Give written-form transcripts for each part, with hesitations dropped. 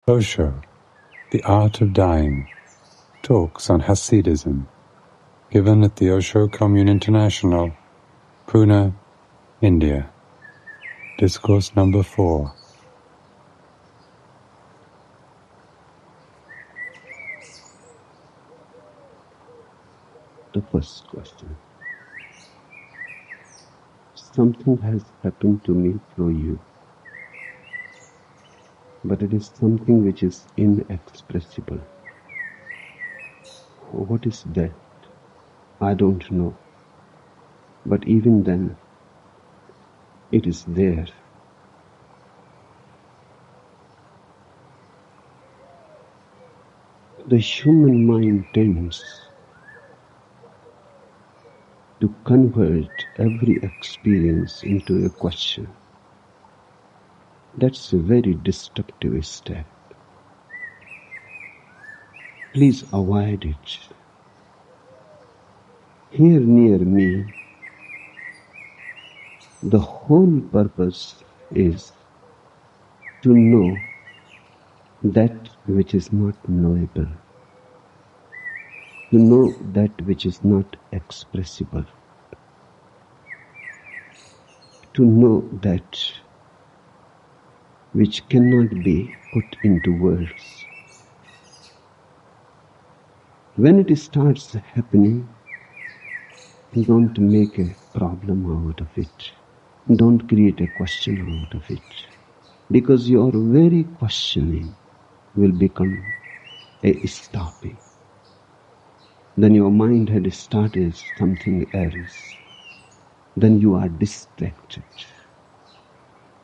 Osho, The Art of Dying, talks on Hasidism, given at the Osho Commune International, Pune, India. Discourse number 4. The first question. Something has happened to me through you, but it is something which is inexpressible. What is that? I don't know. But even then, it is there. The human mind tends to convert every experience into a question. That's a very destructive step. Please avoid it. Here near me, the whole purpose is to know that which is not knowable, to know that which is not expressible, to know that which cannot be put into words. When it starts happening, don't make a problem out of it. Don't create a question out of it. Because your very questioning will become a stopping. Then your mind had started something else. Then you are distracted.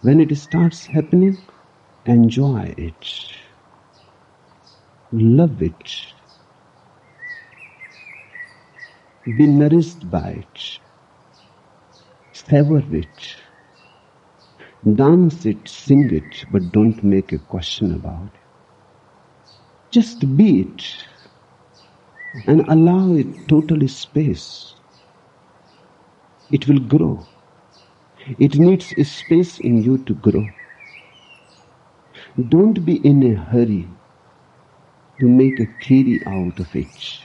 When it starts happening, enjoy it. Love it. Be nourished by it. Savor it. Dance it, sing it, but don't make a question about it. Just be it and allow it total space. It will grow. It needs a space in you to grow. Don't be in a hurry to make a theory out of it.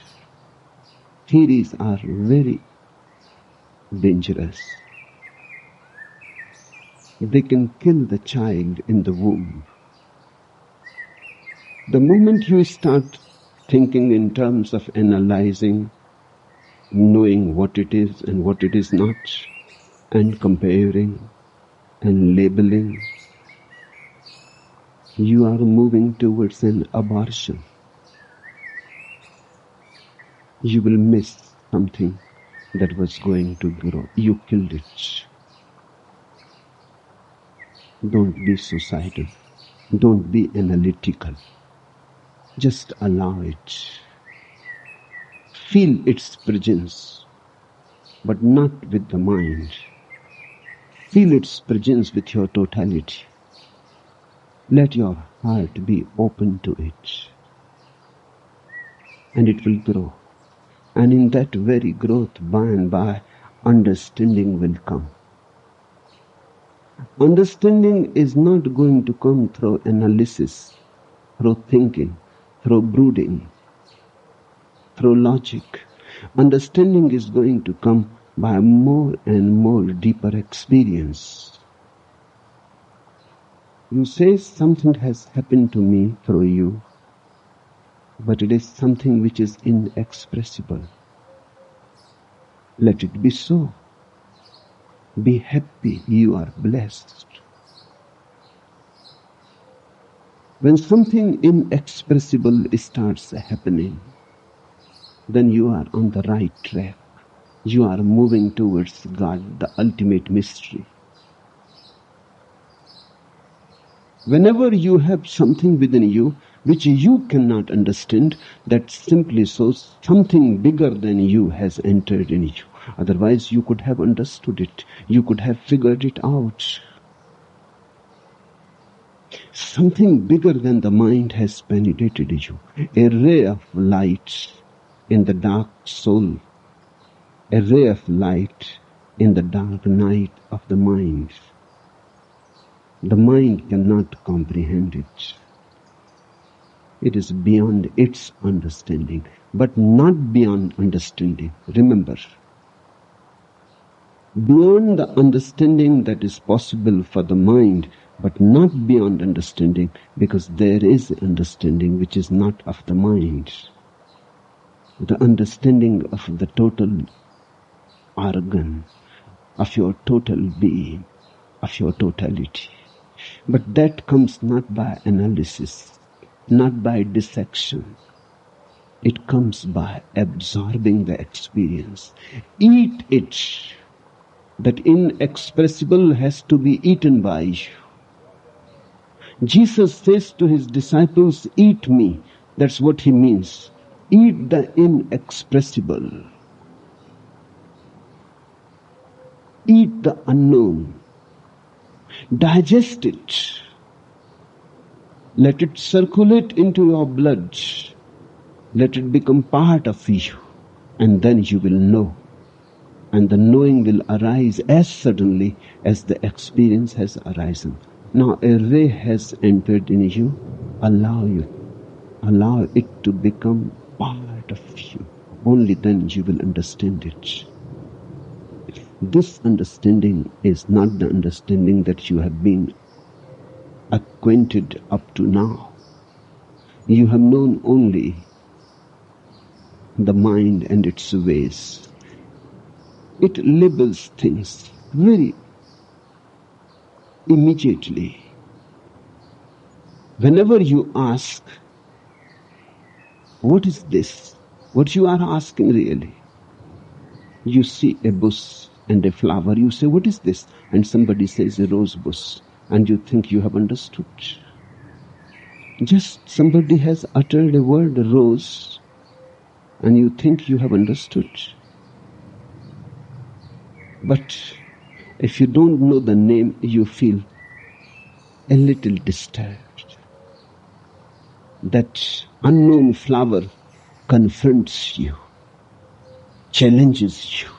Theories are very dangerous. They can kill the child in the womb. The moment you start thinking in terms of analyzing, knowing what it is and what it is not, and comparing and labeling, you are moving towards an abortion. You will miss something that was going to grow. You killed it. Don't be suicidal. Don't be analytical. Just allow it. Feel its presence, but not with the mind. Feel its presence with your totality. Let your heart be open to it. And it will grow. And in that very growth, by and by, understanding will come. Understanding is not going to come through analysis, through thinking, through brooding, through logic. Understanding is going to come by more and more deeper experience. You say something has happened to me through you, but it is something which is inexpressible. Let it be so. Be happy, you are blessed. When something inexpressible starts happening, then you are on the right track. You are moving towards God, the ultimate mystery. Whenever you have something within you which you cannot understand, that simply shows something bigger than you has entered in you. Otherwise, you could have understood it. You could have figured it out. Something bigger than the mind has penetrated you. A ray of light in the dark soul. A ray of light in the dark night of the mind. The mind cannot comprehend it. It is beyond its understanding, but not beyond understanding. Remember, beyond the understanding that is possible for the mind, but not beyond understanding, because there is understanding which is not of the mind. The understanding of the total organ, of your total being, of your totality. But that comes not by analysis, not by dissection. It comes by absorbing the experience. Eat it. That inexpressible has to be eaten by you. Jesus says to his disciples, eat me. That's what he means. Eat the inexpressible. Eat the unknown. Digest it. Let it circulate into your blood. Let it become part of you. And then you will know. And the knowing will arise as suddenly as the experience has arisen. Now a ray has entered in you. Allow it to become part of you. Only then you will understand it. This understanding is not the understanding that you have been acquainted up to now. You have known only the mind and its ways. It labels things very immediately. Whenever you ask, what is this? What you are asking really? You see a bush and a flower, you say, what is this? And somebody says a rose bush, and you think you have understood. Just somebody has uttered a word, rose, and you think you have understood. But if you don't know the name, you feel a little disturbed. That unknown flower confronts you, challenges you.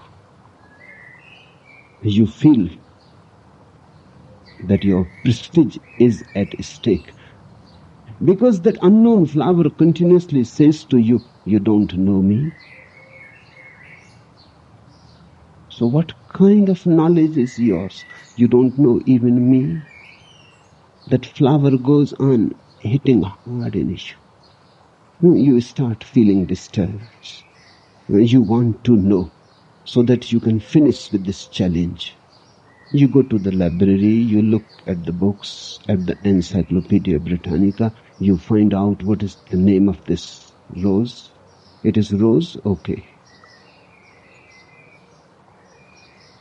You feel that your prestige is at stake. Because that unknown flower continuously says to you, you don't know me. So what kind of knowledge is yours? You don't know even me. That flower goes on hitting hard in you. You start feeling disturbed. You want to know so that you can finish with this challenge. You go to the library, you look at the books, at the Encyclopedia Britannica, you find out what is the name of this rose. It is rose, okay.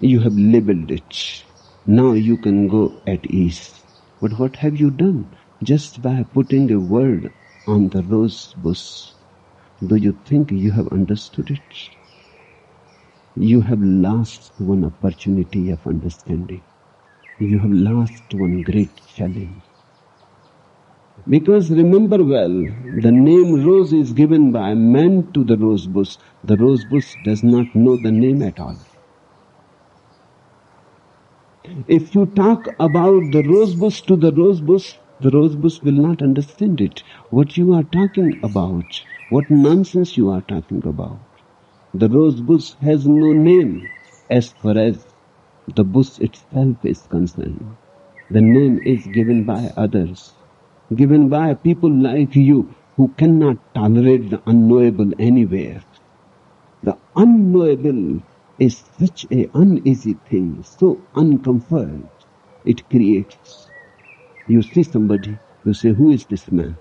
You have labeled it. Now you can go at ease. But what have you done? Just by putting a word on the rose bush, do you think you have understood it? You have lost one opportunity of understanding. You have lost one great challenge. Because remember well, the name rose is given by man to the rose bush. The rose bush does not know the name at all. If you talk about the rose bush to the rose bush will not understand it. What you are talking about, what nonsense you are talking about. The rose bush has no name as far as the bush itself is concerned. The name is given by others, given by people like you who cannot tolerate the unknowable anywhere. The unknowable is such an uneasy thing, so uncomfort it creates. You see somebody, you say, who is this man?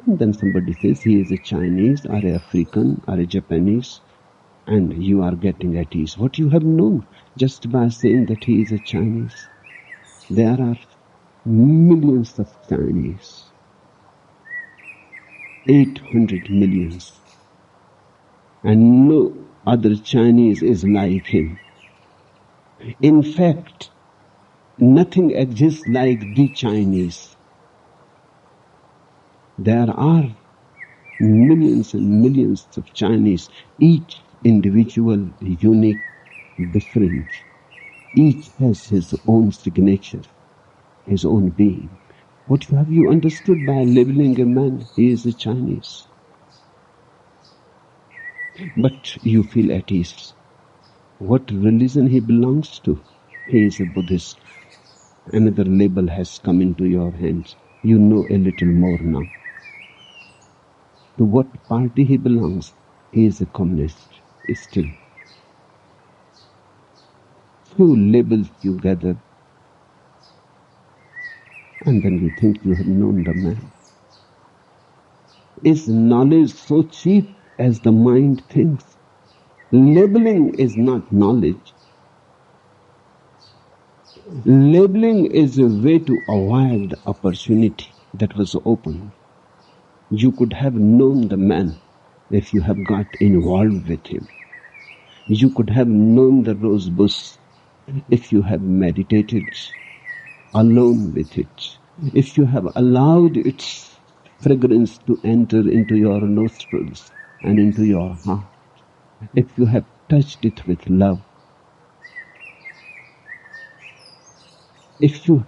And then somebody says he is a Chinese or a African or a Japanese, and you are getting at ease. What you have known just by saying that he is a Chinese. There are millions of Chinese. 800 millions. And no other Chinese is like him. In fact, nothing exists like the Chinese. There are millions and millions of Chinese, each individual, unique, different. Each has his own signature, his own being. What have you understood by labeling a man? He is a Chinese. But you feel at ease. What religion he belongs to? He is a Buddhist. Another label has come into your hands. You know a little more now. To what party he belongs? He is a communist. Still, few labels you gather, and then you think you have known the man. Is knowledge so cheap as the mind thinks? Labeling is not knowledge. Labeling is a way to avoid the opportunity that was open. You could have known the man if you have got involved with him. You could have known the rose bush if you have meditated alone with it. If you have allowed its fragrance to enter into your nostrils and into your heart. If you have touched it with love. If you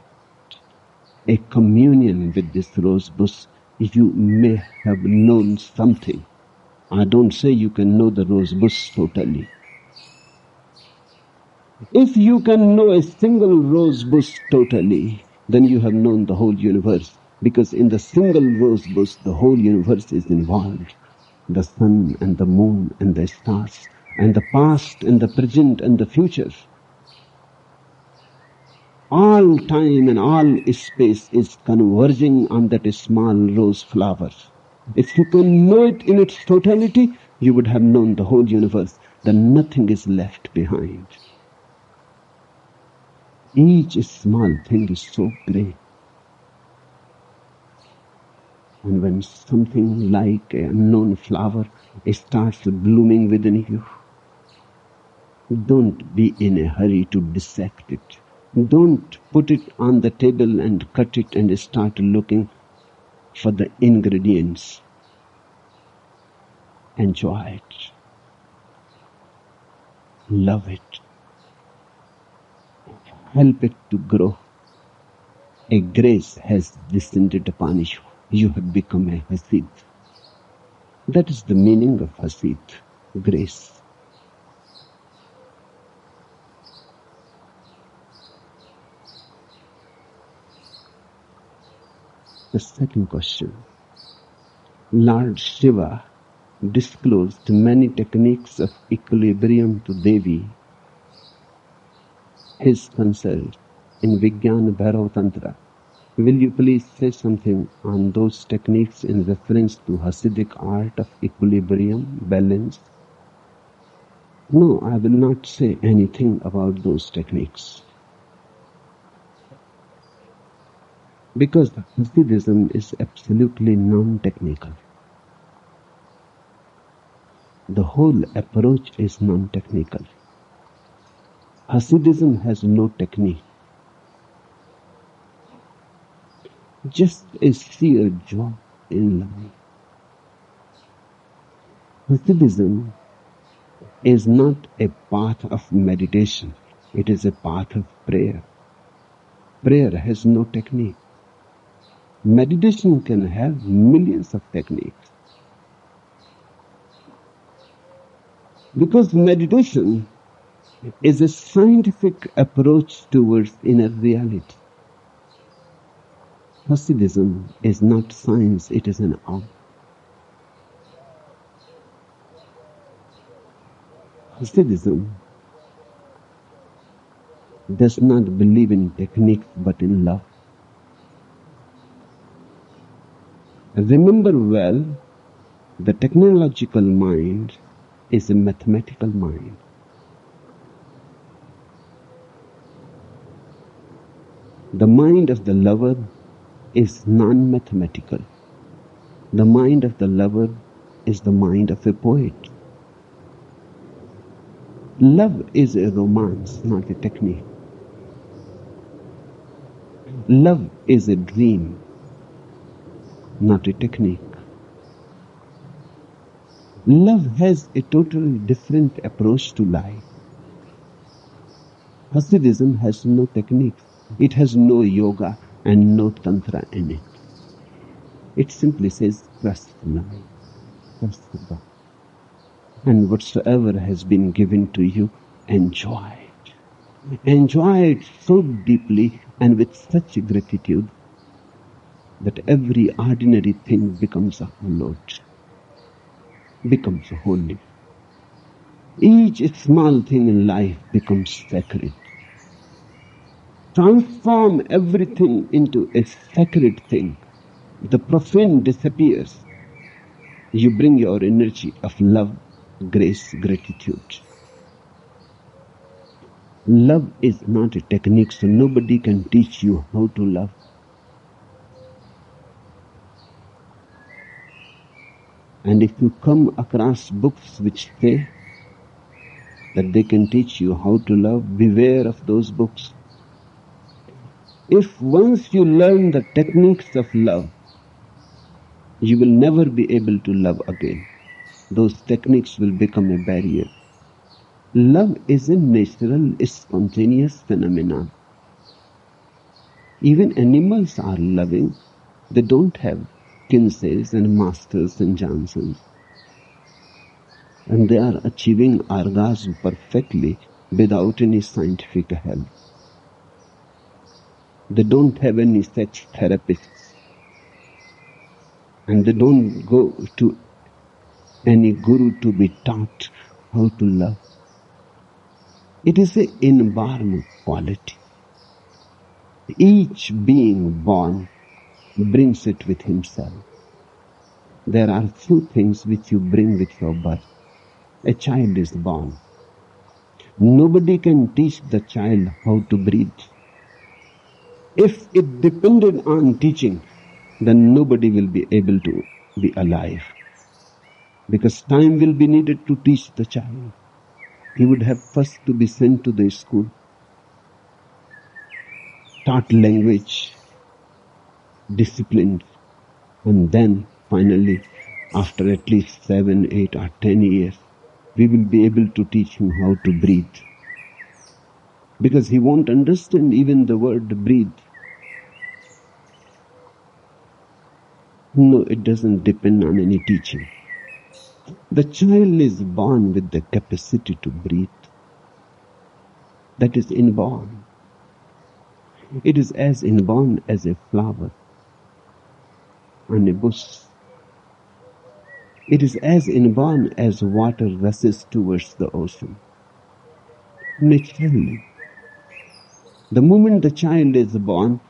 a communion with this rose bush, you may have known something. I don't say you can know the rose bush totally. If you can know a single rose bush totally, then you have known the whole universe. Because in the single rose bush, the whole universe is involved. The sun and the moon and the stars, and the past and the present and the future. All time and all space is converging on that small rose flower. If you can know it in its totality, you would have known the whole universe. Then nothing is left behind. Each small thing is so great. And when something like an unknown flower starts blooming within you, don't be in a hurry to dissect it. Don't put it on the table and cut it and start looking for the ingredients. Enjoy it. Love it. Help it to grow. A grace has descended upon you. You have become a Hasid. That is the meaning of Hasid. Grace. The second question. Lord Shiva disclosed many techniques of equilibrium to Devi, his consort, in Vijnana Bhairav Tantra. Will you please say something on those techniques in reference to Hasidic art of equilibrium, balance? No, I will not say anything about those techniques. Because Hasidism is absolutely non-technical. The whole approach is non-technical. Hasidism has no technique. Just a sheer joy in life. Hasidism is not a path of meditation. It is a path of prayer. Prayer has no technique. Meditation can have millions of techniques. Because meditation is a scientific approach towards inner reality. Hasidism is not science, it is an art. Hasidism does not believe in techniques but in love. Remember well, the technological mind is a mathematical mind. The mind of the lover is non-mathematical. The mind of the lover is the mind of a poet. Love is a romance, not a technique. Love is a dream, not a technique. Love has a totally different approach to life. Hasidism has no techniques. It has no yoga. and no tantra in it. It simply says, trust life, trust God. And whatsoever has been given to you, enjoy it. Enjoy it so deeply and with such gratitude that every ordinary thing becomes hallowed, becomes holy. Each small thing in life becomes sacred. Transform everything into a sacred thing. The profane disappears. You bring your energy of love, grace, gratitude. Love is not a technique, so nobody can teach you how to love. And if you come across books which say that they can teach you how to love, beware of those books. If once you learn the techniques of love, you will never be able to love again. Those techniques will become a barrier. Love is a natural, spontaneous phenomenon. Even animals are loving. They don't have Kinseys and Masters and Johnsons. And they are achieving orgasm perfectly without any scientific help. They don't have any sex therapists. And they don't go to any guru to be taught how to love. It is an inborn quality. Each being born brings it with himself. There are few things which you bring with your birth. A child is born. Nobody can teach the child how to breathe. If it depended on teaching, then nobody will be able to be alive. Because time will be needed to teach the child. He would have first to be sent to the school, taught language, disciplined, and then finally, after at least 7, 8 or 10 years, we will be able to teach him how to breathe. Because he won't understand even the word breathe. No, it doesn't depend on any teaching. The child is born with the capacity to breathe. That is inborn. It is as inborn as a flower on a bush. It is as inborn as water rushes towards the ocean. Naturally. The moment the child is born,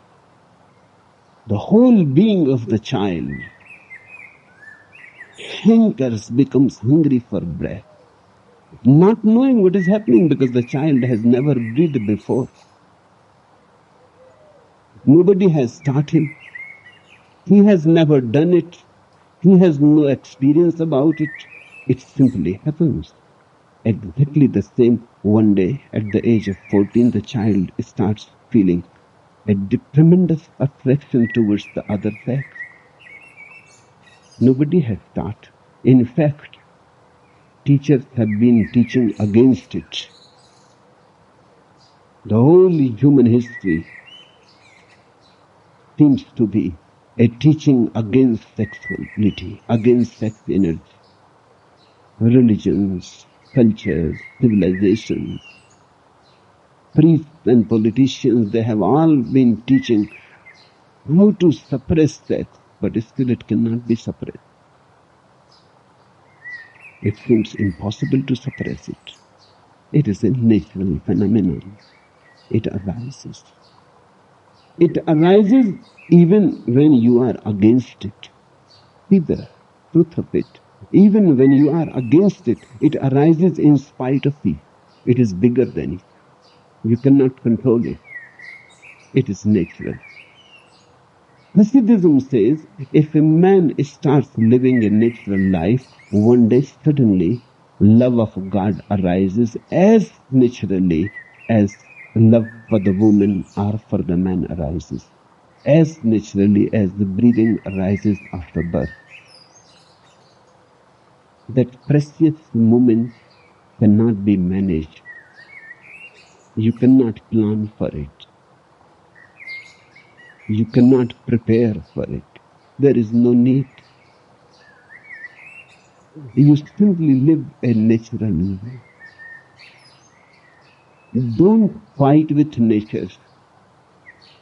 the whole being of the child hankers, becomes hungry for breath. Not knowing what is happening because the child has never breathed before. Nobody has taught him. He has never done it. He has no experience about it. It simply happens. Exactly the same. One day, at the age of 14, the child starts feeling a tremendous attraction towards the other sex. Nobody has taught. In fact, teachers have been teaching against it. The whole human history seems to be a teaching against sexuality, against sex energy. Religions, cultures, civilizations, priests and politicians, they have all been teaching how to suppress sex, but still it cannot be suppressed. It seems impossible to suppress it. It is a natural phenomenon. It arises. It arises even when you are against it. See the truth of it. Even when you are against it, it arises in spite of you. It is bigger than you. You cannot control it. It is natural. Hasidism says if a man starts living a natural life, one day suddenly love of God arises as naturally as love for the woman or for the man arises. As naturally as the breathing arises after birth. That precious moment cannot be managed. You cannot plan for it. You cannot prepare for it. There is no need. You simply live a natural life. Don't fight with nature.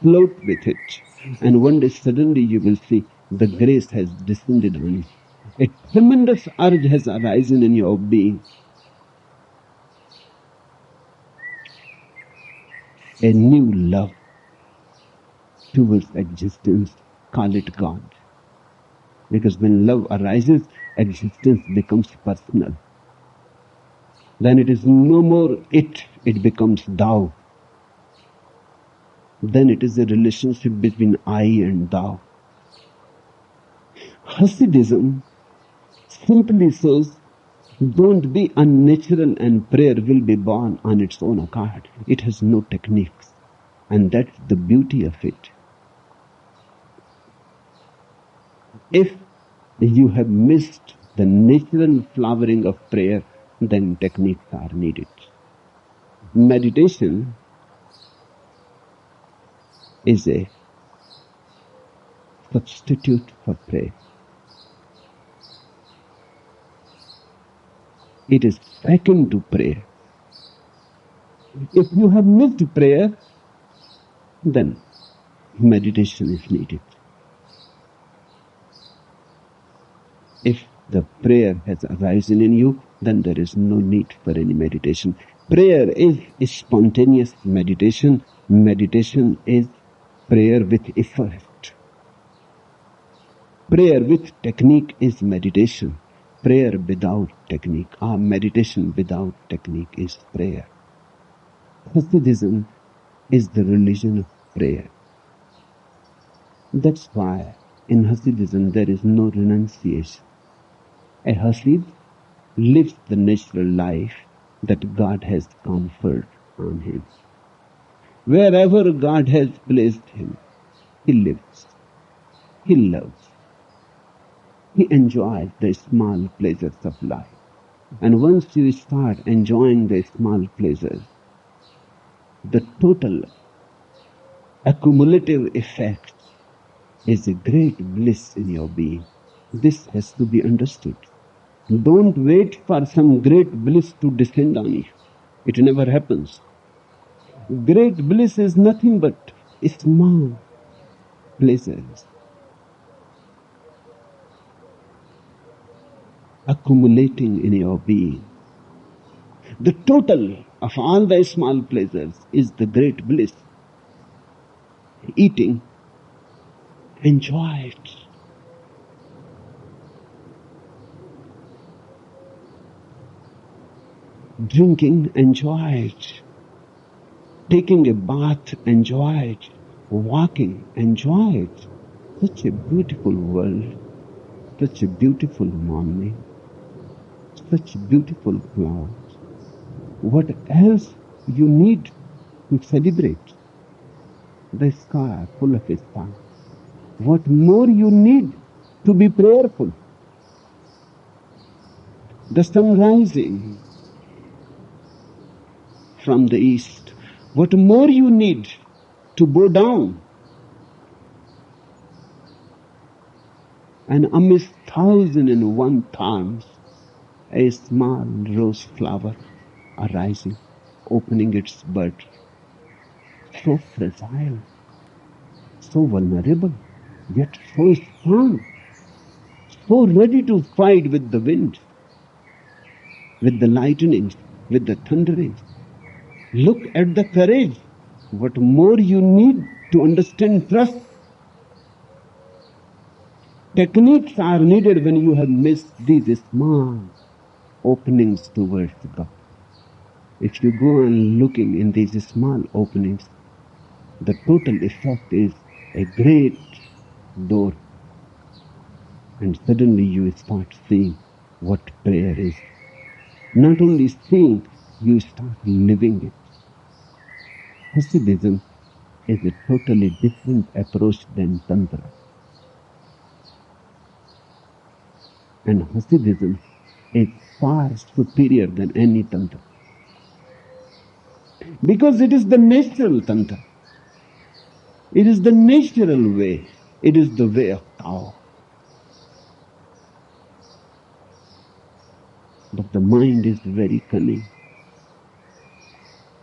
Float with it. And one day suddenly you will see the grace has descended on you. A tremendous urge has arisen in your being. A new love towards existence. Call it God. Because when love arises, existence becomes personal. Then it is no more it becomes thou. Then it is a relationship between I and thou. Hasidism simply says, don't be unnatural and prayer will be born on its own account. It has no techniques. And that's the beauty of it. If you have missed the natural flowering of prayer, then techniques are needed. Meditation is a substitute for prayer. It is second to prayer. If you have missed prayer, then meditation is needed. If the prayer has arisen in you, then there is no need for any meditation. Prayer is spontaneous meditation. Meditation is prayer with effort. Prayer with technique is meditation. Prayer without technique, or meditation without technique is prayer. Hasidism is the religion of prayer. That's why in Hasidism there is no renunciation. A Hasid lives the natural life that God has conferred on him. Wherever God has placed him, he lives, he loves, he enjoys the small pleasures of life. And once you start enjoying the small pleasures, the total accumulative effect is a great bliss in your being. This has to be understood. Don't wait for some great bliss to descend on you. It never happens. Great bliss is nothing but small pleasures accumulating in your being. The total of all the small pleasures is the great bliss. Eating, enjoy it. Drinking, enjoy it. Taking a bath, enjoy it. Walking, enjoy it. Such a beautiful world, such a beautiful morning, such beautiful clouds. What else you need to celebrate? The sky full of stars. What more you need to be prayerful? The sun rising from the east. What more you need to bow down? And amidst 1,001 thorns, a small rose flower arising, opening its bud. So fragile, so vulnerable, yet so strong, so ready to fight with the wind, with the lightnings, with the thunderings. Look at the courage. What more you need to understand trust? Techniques are needed when you have missed these small openings towards God. If you go on looking in these small openings, the total effect is a great door. And suddenly you start seeing what prayer is. Not only seeing, you start living it. Hasidism is a totally different approach than Tantra. And Hasidism is far superior than any Tantra. Because it is the natural Tantra. It is the natural way. It is the way of Tao. But the mind is very cunning.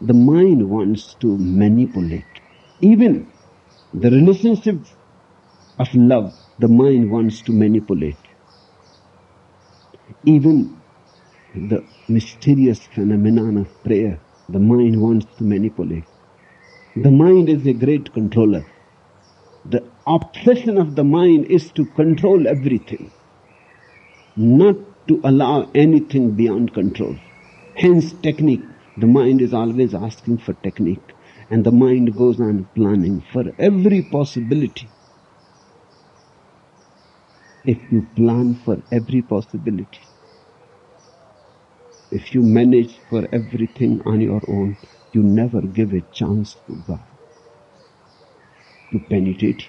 The mind wants to manipulate. Even the relationship of love, the mind wants to manipulate. Even the mysterious phenomenon of prayer, the mind wants to manipulate. The mind is a great controller. The obsession of the mind is to control everything, not to allow anything beyond control. Hence technique. The mind is always asking for technique, and the mind goes on planning for every possibility. If you plan for every possibility, if you manage for everything on your own, you never give a chance to God to penetrate,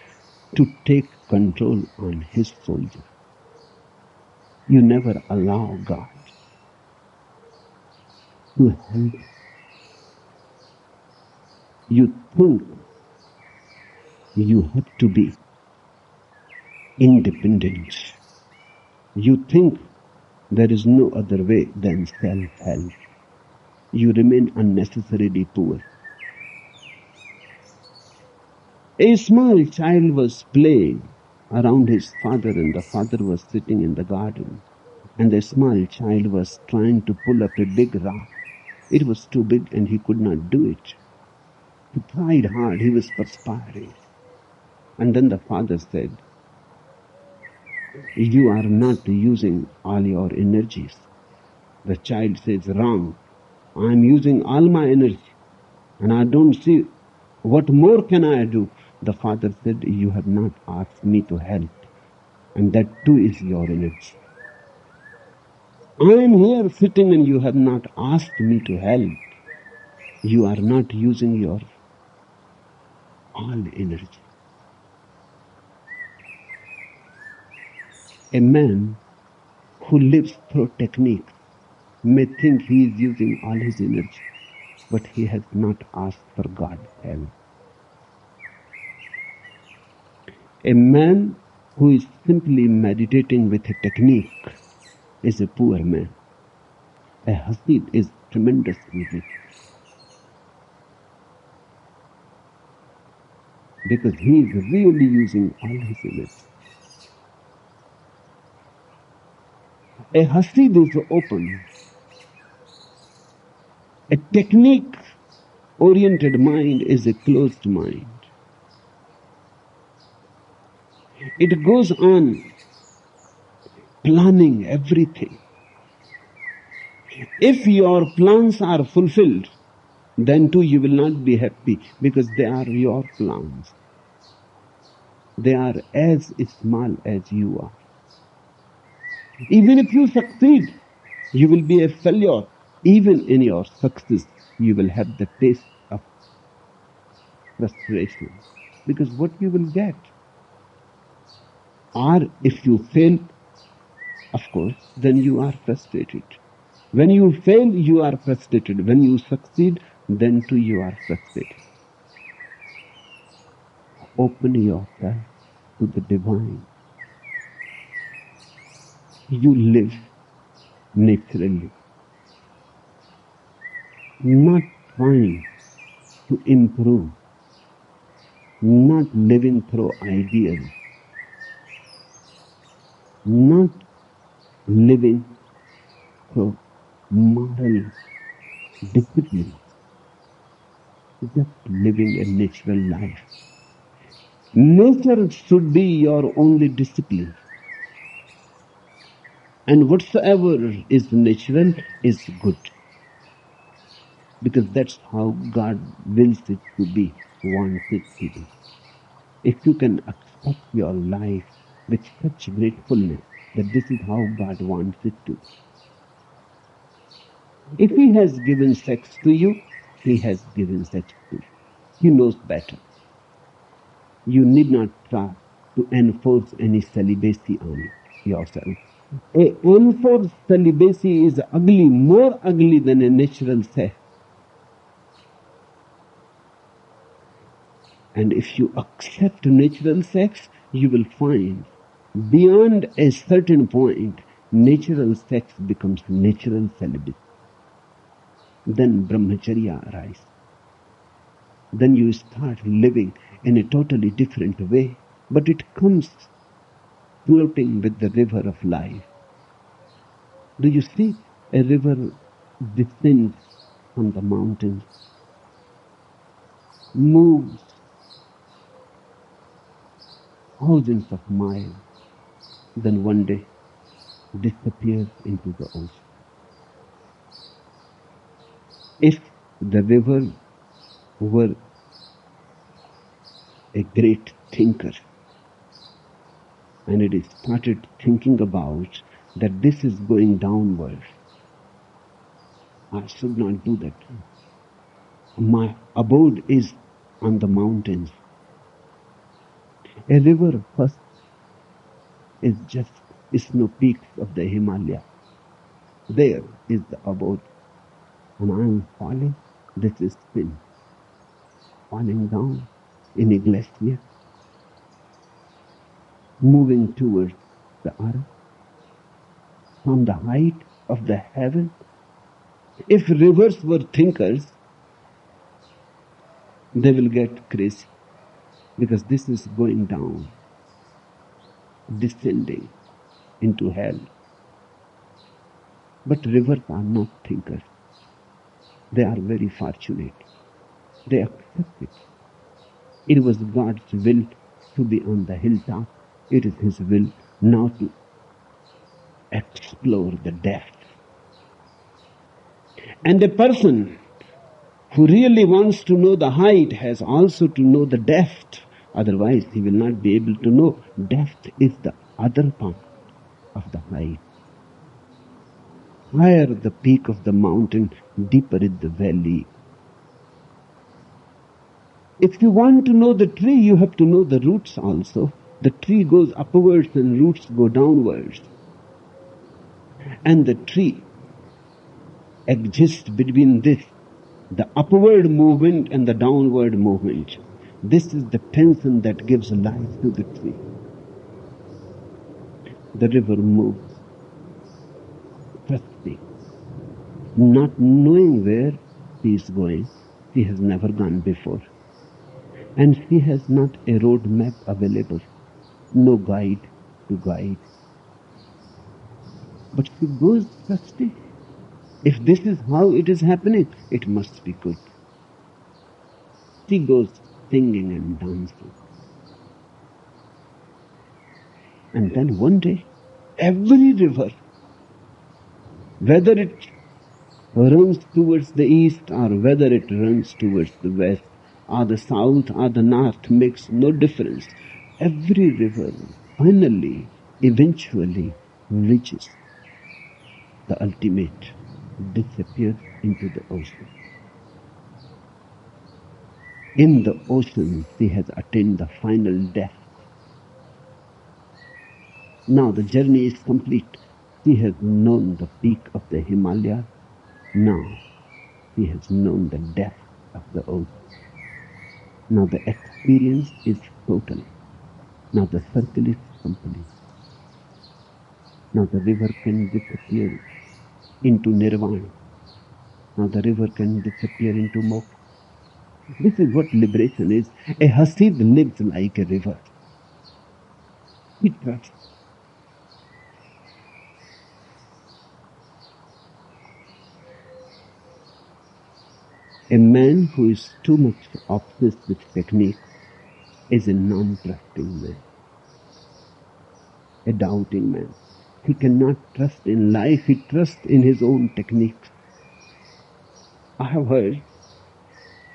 to take control on His soldier. You never allow God to help. You think you have to be independent. You think there is no other way than self-help. You remain unnecessarily poor. A small child was playing around his father, and the father was sitting in the garden. And the small child was trying to pull up a big rock. It was too big and he could not do it. He tried hard, he was perspiring. And then the father said, "You are not using all your energies." The child says, "Wrong. I am using all my energy and I don't see what more can I do." The father said, "You have not asked me to help, and that too is your energy. I am here sitting and you have not asked me to help. You are not using your all energy." A man who lives through techniques may think he is using all his energy, but he has not asked for God's help. A man who is simply meditating with a technique is a poor man. A Hasid is tremendously rich because he is really using all his energy. A Hasid is open. A technique-oriented mind is a closed mind. It goes on planning everything. If your plans are fulfilled, then too you will not be happy because they are your plans. They are as small as you are. Even if you succeed, you will be a failure. Even in your success, you will have the taste of frustration. Because what you will get? Or if you fail, of course, then you are frustrated. When you fail, you are frustrated. When you succeed, then too you are frustrated. Open yourself to the divine. You live naturally, not trying to improve, not living through ideas, not living through moral discipline, just living a natural life. Nature should be your only discipline. And whatsoever is natural is good. Because that's how God wills it to be, wants it to be. If you can accept your life with such gratefulness that this is how God wants it to be. If He has given sex to you, He has given sex to you. He knows better. You need not try to enforce any celibacy on yourself. A enforced celibacy is ugly, more ugly than a natural sex. And if you accept natural sex, you will find beyond a certain point, natural sex becomes natural celibacy. Then brahmacharya arises. Then you start living in a totally different way, but it comes floating with the river of life. Do you see a river descends from the mountains, moves thousands of miles, then one day disappears into the ocean? If the river were a great thinker and it started thinking about that this is going downward, I should not do that. My abode is on the mountains. A river first is just snow peaks of the Himalaya. There is the abode. And I am falling. This is sin. Falling down in a glacier, moving towards the earth from the height of the heaven. If rivers were thinkers, they will get crazy because this is going down, descending into hell. But rivers are not thinkers. They are very fortunate. They accept it. It was God's will to be on the hilltop. It is His will now to explore the depth. And a person who really wants to know the height has also to know the depth. Otherwise, he will not be able to know. Depth is the other part of the height. Higher the peak of the mountain, deeper is the valley. If you want to know the tree, you have to know the roots also. The tree goes upwards and roots go downwards. And the tree exists between this, the upward movement and the downward movement. This is the tension that gives life to the tree. The river moves, trusting, not knowing where she is going. She has never gone before. And she has not a road map available, no guide to guide. But she goes trusting. If this is how it is happening, it must be good. She goes singing and dancing. And then one day, every river, whether it runs towards the east or whether it runs towards the west or the south or the north, makes no difference. Every river finally, eventually reaches the ultimate, disappears into the ocean. In the ocean, she has attained the final depth. Now the journey is complete. She has known the peak of the Himalaya. Now she has known the depth of the ocean. Now the experience is total. Now the circle is complete. Now the river can disappear into nirvana. Now the river can disappear into moksha. This is what liberation is. A Hasid lives like a river. He trusts. A man who is too much obsessed with technique is a non-trusting man, a doubting man. He cannot trust in life, he trusts in his own techniques. I have heard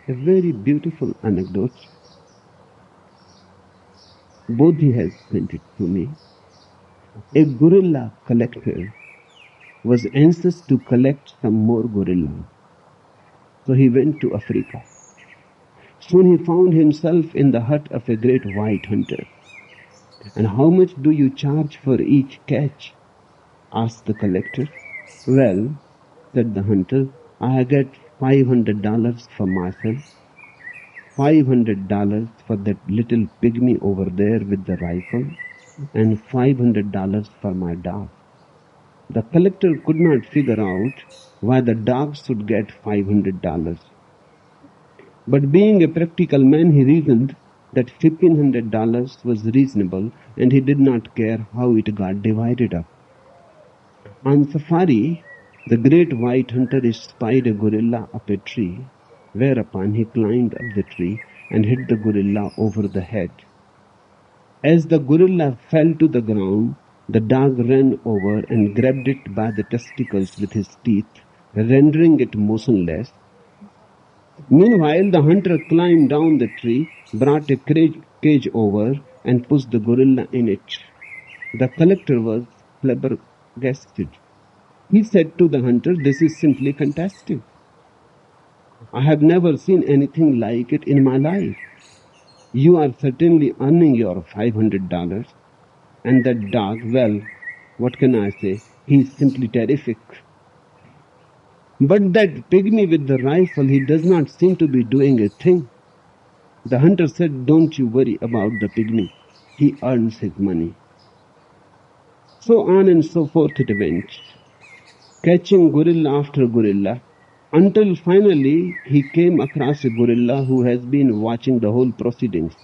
a very beautiful anecdote. Bodhi has sent it to me. A gorilla collector was anxious to collect some more gorillas. So he went to Africa. Soon he found himself in the hut of a great white hunter. And how much do you charge for each catch? Asked the collector. Well, said the hunter, I get $500 for myself. $500 for that little pygmy over there with the rifle and $500 for my dog. The collector could not figure out why the dog should get $500. But being a practical man, he reasoned that $1,500 was reasonable and he did not care how it got divided up. On safari, the great white hunter spied a gorilla up a tree, whereupon he climbed up the tree and hit the gorilla over the head. As the gorilla fell to the ground, the dog ran over and grabbed it by the testicles with his teeth, rendering it motionless. Meanwhile, the hunter climbed down the tree, brought a cage over, and pushed the gorilla in it. The collector was flabbergasted. He said to the hunter, "This is simply fantastic. I have never seen anything like it in my life. You are certainly earning your $500. And that dog, well, what can I say? He's simply terrific. But that pygmy with the rifle, he does not seem to be doing a thing." The hunter said, "Don't you worry about the pygmy. He earns his money." So on and so forth it went, catching gorilla after gorilla, until finally he came across a gorilla who has been watching the whole proceedings.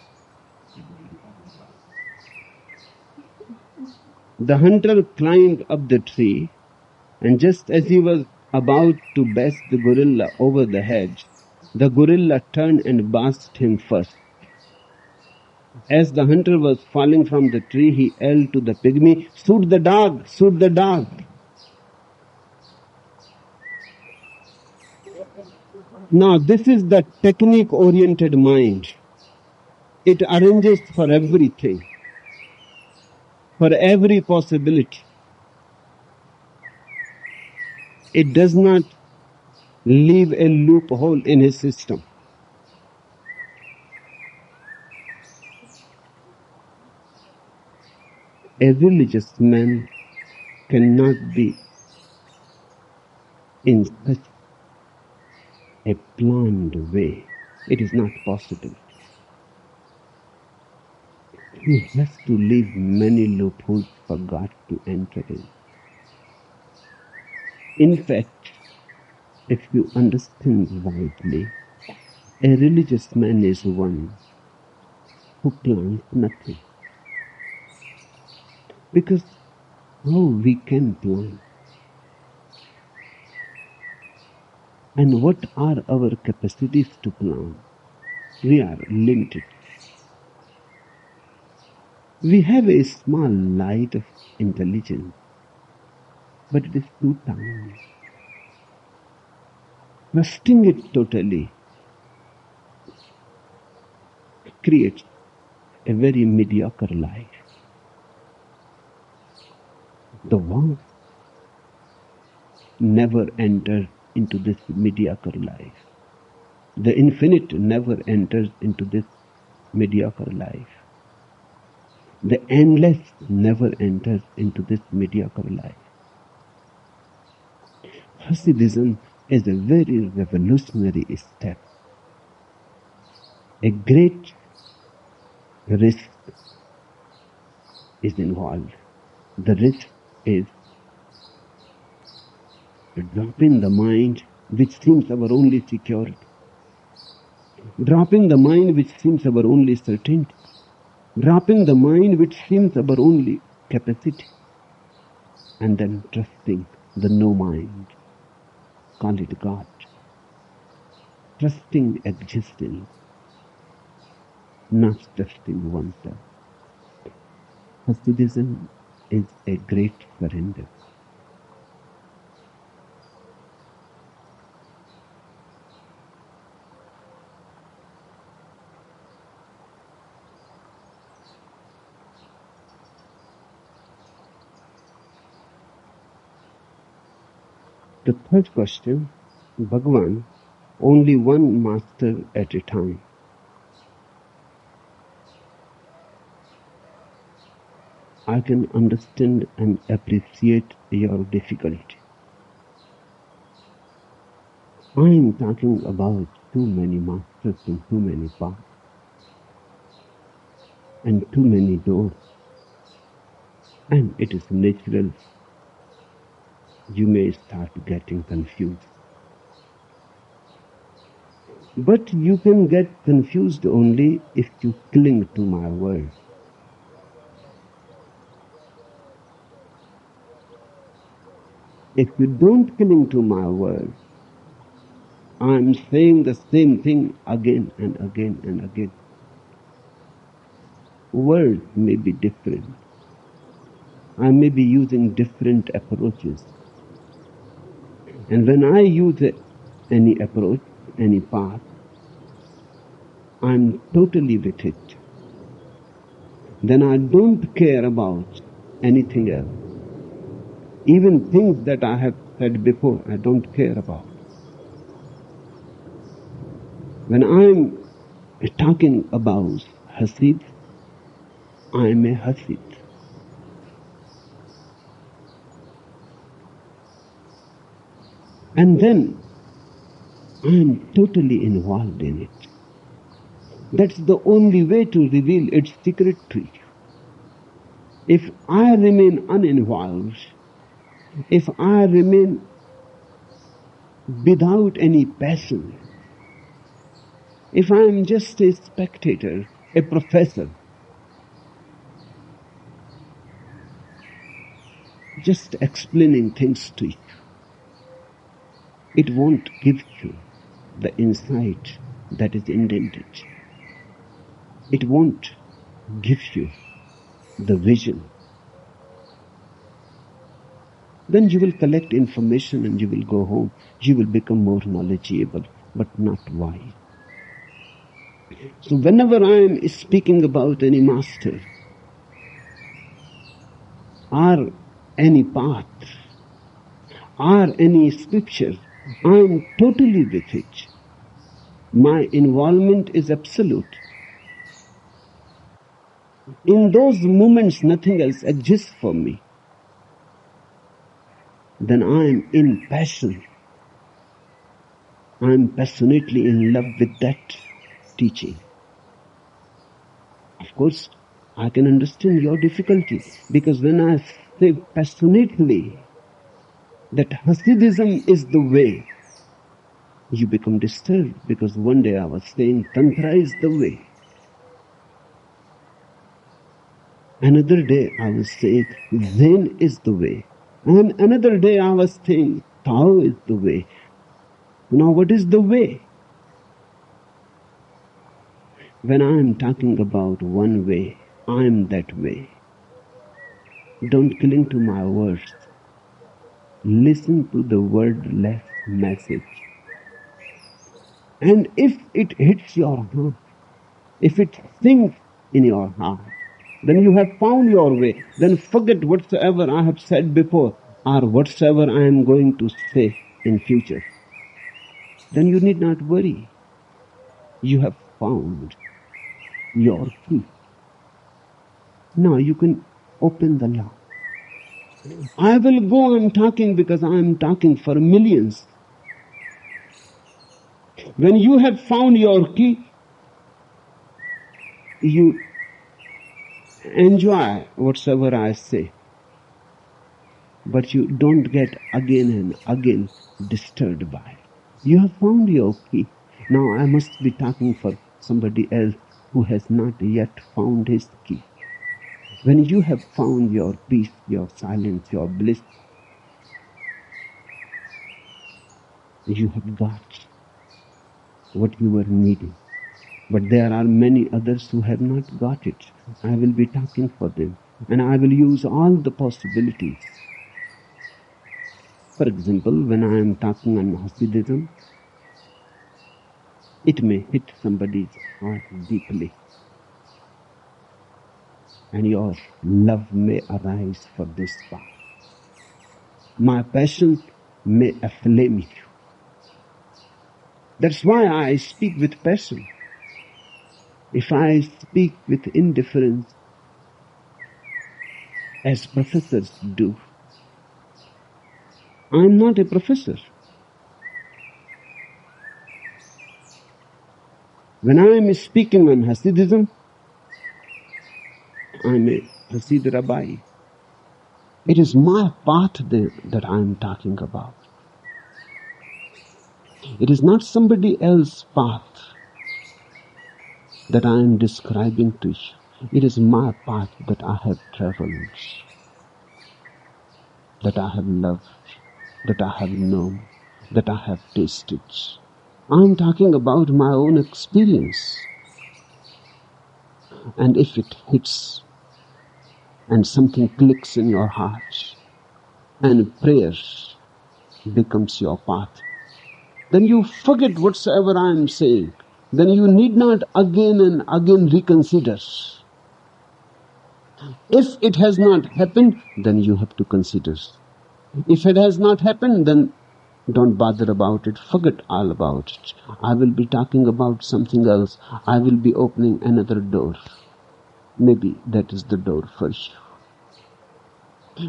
The hunter climbed up the tree, and just as he was about to bash the gorilla over the head, the gorilla turned and bashed him first. As the hunter was falling from the tree, he yelled to the pygmy, "Shoot the dog! Shoot the dog!" Now, this is the technique-oriented mind. It arranges for everything, for every possibility. It does not leave a loophole in his system. A religious man cannot be in such a planned way. It is not possible. He has to leave many loopholes for God to enter in. In fact, if you understand rightly, a religious man is one who plans nothing. Because how we can plan? And what are our capacities to plan? We are limited. We have a small light of intelligence, but it is too tiny. Trusting it totally creates a very mediocre life. The vast never enters into this mediocre life. The infinite never enters into this mediocre life. The endless never enters into this mediocre life. Hasidism is a very revolutionary step. A great risk is involved. The risk is dropping the mind which seems our only security. Dropping the mind which seems our only certainty. Dropping the mind which seems our only capacity. And then trusting the no mind. Call it God. Trusting existence. Not trusting oneself. Hasidism is a great surrender. The third question, Bhagavan, only one master at a time. I can understand and appreciate your difficulty. I am talking about too many masters and too many paths and too many doors. And it is natural you may start getting confused. But you can get confused only if you cling to my word. If you don't cling to my word, I'm saying the same thing again and again and again. Words may be different. I may be using different approaches. And when I use any approach, any path, I'm totally with it. Then I don't care about anything else. Even things that I have said before, I don't care about. When I'm talking about Hasid, I'm a Hasid. And then I'm totally involved in it. That's the only way to reveal its secret to you. If I remain uninvolved, if I remain without any passion, if I am just a spectator, a professor, just explaining things to you, it won't give you the insight that is intended. It won't give you the vision. Then you will collect information and you will go home. You will become more knowledgeable, but not wise. So whenever I am speaking about any master or any path or any scripture, I am totally with it. My involvement is absolute. In those moments, nothing else exists for me. Then I am in passion. I am passionately in love with that teaching. Of course, I can understand your difficulty, because when I say passionately that Hasidism is the way, you become disturbed, because one day I was saying Tantra is the way. Another day I was saying Zen is the way. And another day I was saying Tao is the way. Now what is the way? When I am talking about one way, I am that way. Don't cling to my words. Listen to the wordless message. And if it hits your heart, if it sinks in your heart, then you have found your way. Then forget whatsoever I have said before or whatsoever I am going to say in future. Then you need not worry. You have found your key. Now you can open the lock. I will go on talking because I am talking for millions. When you have found your key, you enjoy whatsoever I say, but you don't get again and again disturbed by it. You have found your key. Now I must be talking for somebody else who has not yet found his key. When you have found your peace, your silence, your bliss, you have got what you were needing. But there are many others who have not got it. I will be talking for them, and I will use all the possibilities. For example, when I am talking on Hasidism, it may hit somebody's heart deeply, and your love may arise for this path. My passion may aflame you. That's why I speak with passion. If I speak with indifference, as professors do, I'm not a professor. When I am speaking on Hasidism, I am a Hasid Rabbi. It is my path that I am talking about. It is not somebody else's path that I am describing to you. It is my path that I have traveled, that I have loved, that I have known, that I have tasted. I am talking about my own experience. And if it hits and something clicks in your heart and prayer becomes your path, then you forget whatsoever I am saying. Then you need not again and again reconsider. If it has not happened, then you have to consider. If it has not happened, then don't bother about it. Forget all about it. I will be talking about something else. I will be opening another door. Maybe that is the door for you.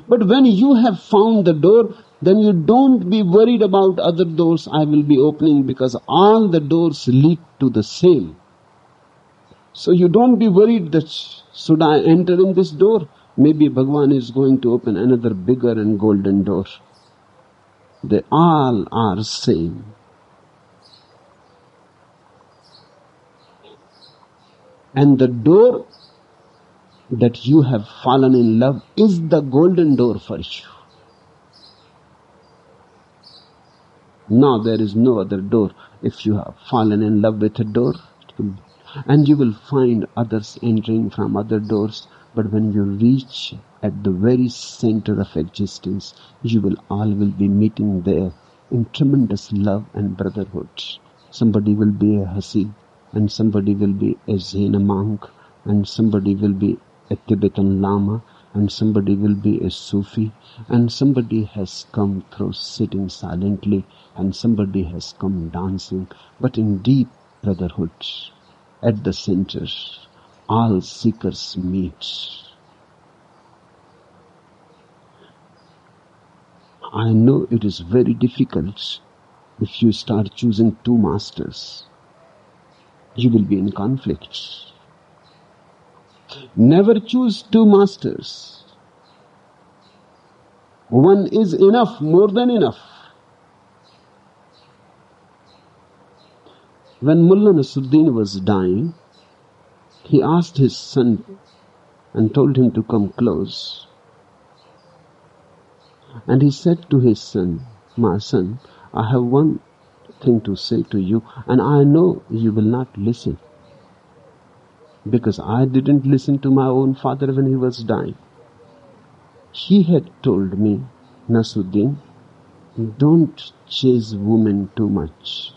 But when you have found the door, then you don't be worried about other doors I will be opening, because all the doors lead to the same. So you don't be worried that should I enter in this door? Maybe Bhagwan is going to open another bigger and golden door. They all are same. And the door that you have fallen in love is the golden door for you. Now there is no other door. If you have fallen in love with a door, and you will find others entering from other doors, but when you reach at the very center of existence, you will all be meeting there in tremendous love and brotherhood. Somebody will be a Hasid, and somebody will be a Zen monk, and somebody will be a Tibetan Lama, and somebody will be a Sufi, and somebody has come through sitting silently, and somebody has come dancing, but in deep brotherhood. At the center, all seekers meet. I know it is very difficult if you start choosing two masters. You will be in conflict. Never choose two masters. One is enough, more than enough. When Mullah Nasruddin was dying, he asked his son and told him to come close. And he said to his son, "My son, I have one thing to say to you, and I know you will not listen, because I didn't listen to my own father when he was dying. He had told me, Nasruddin, don't chase women too much.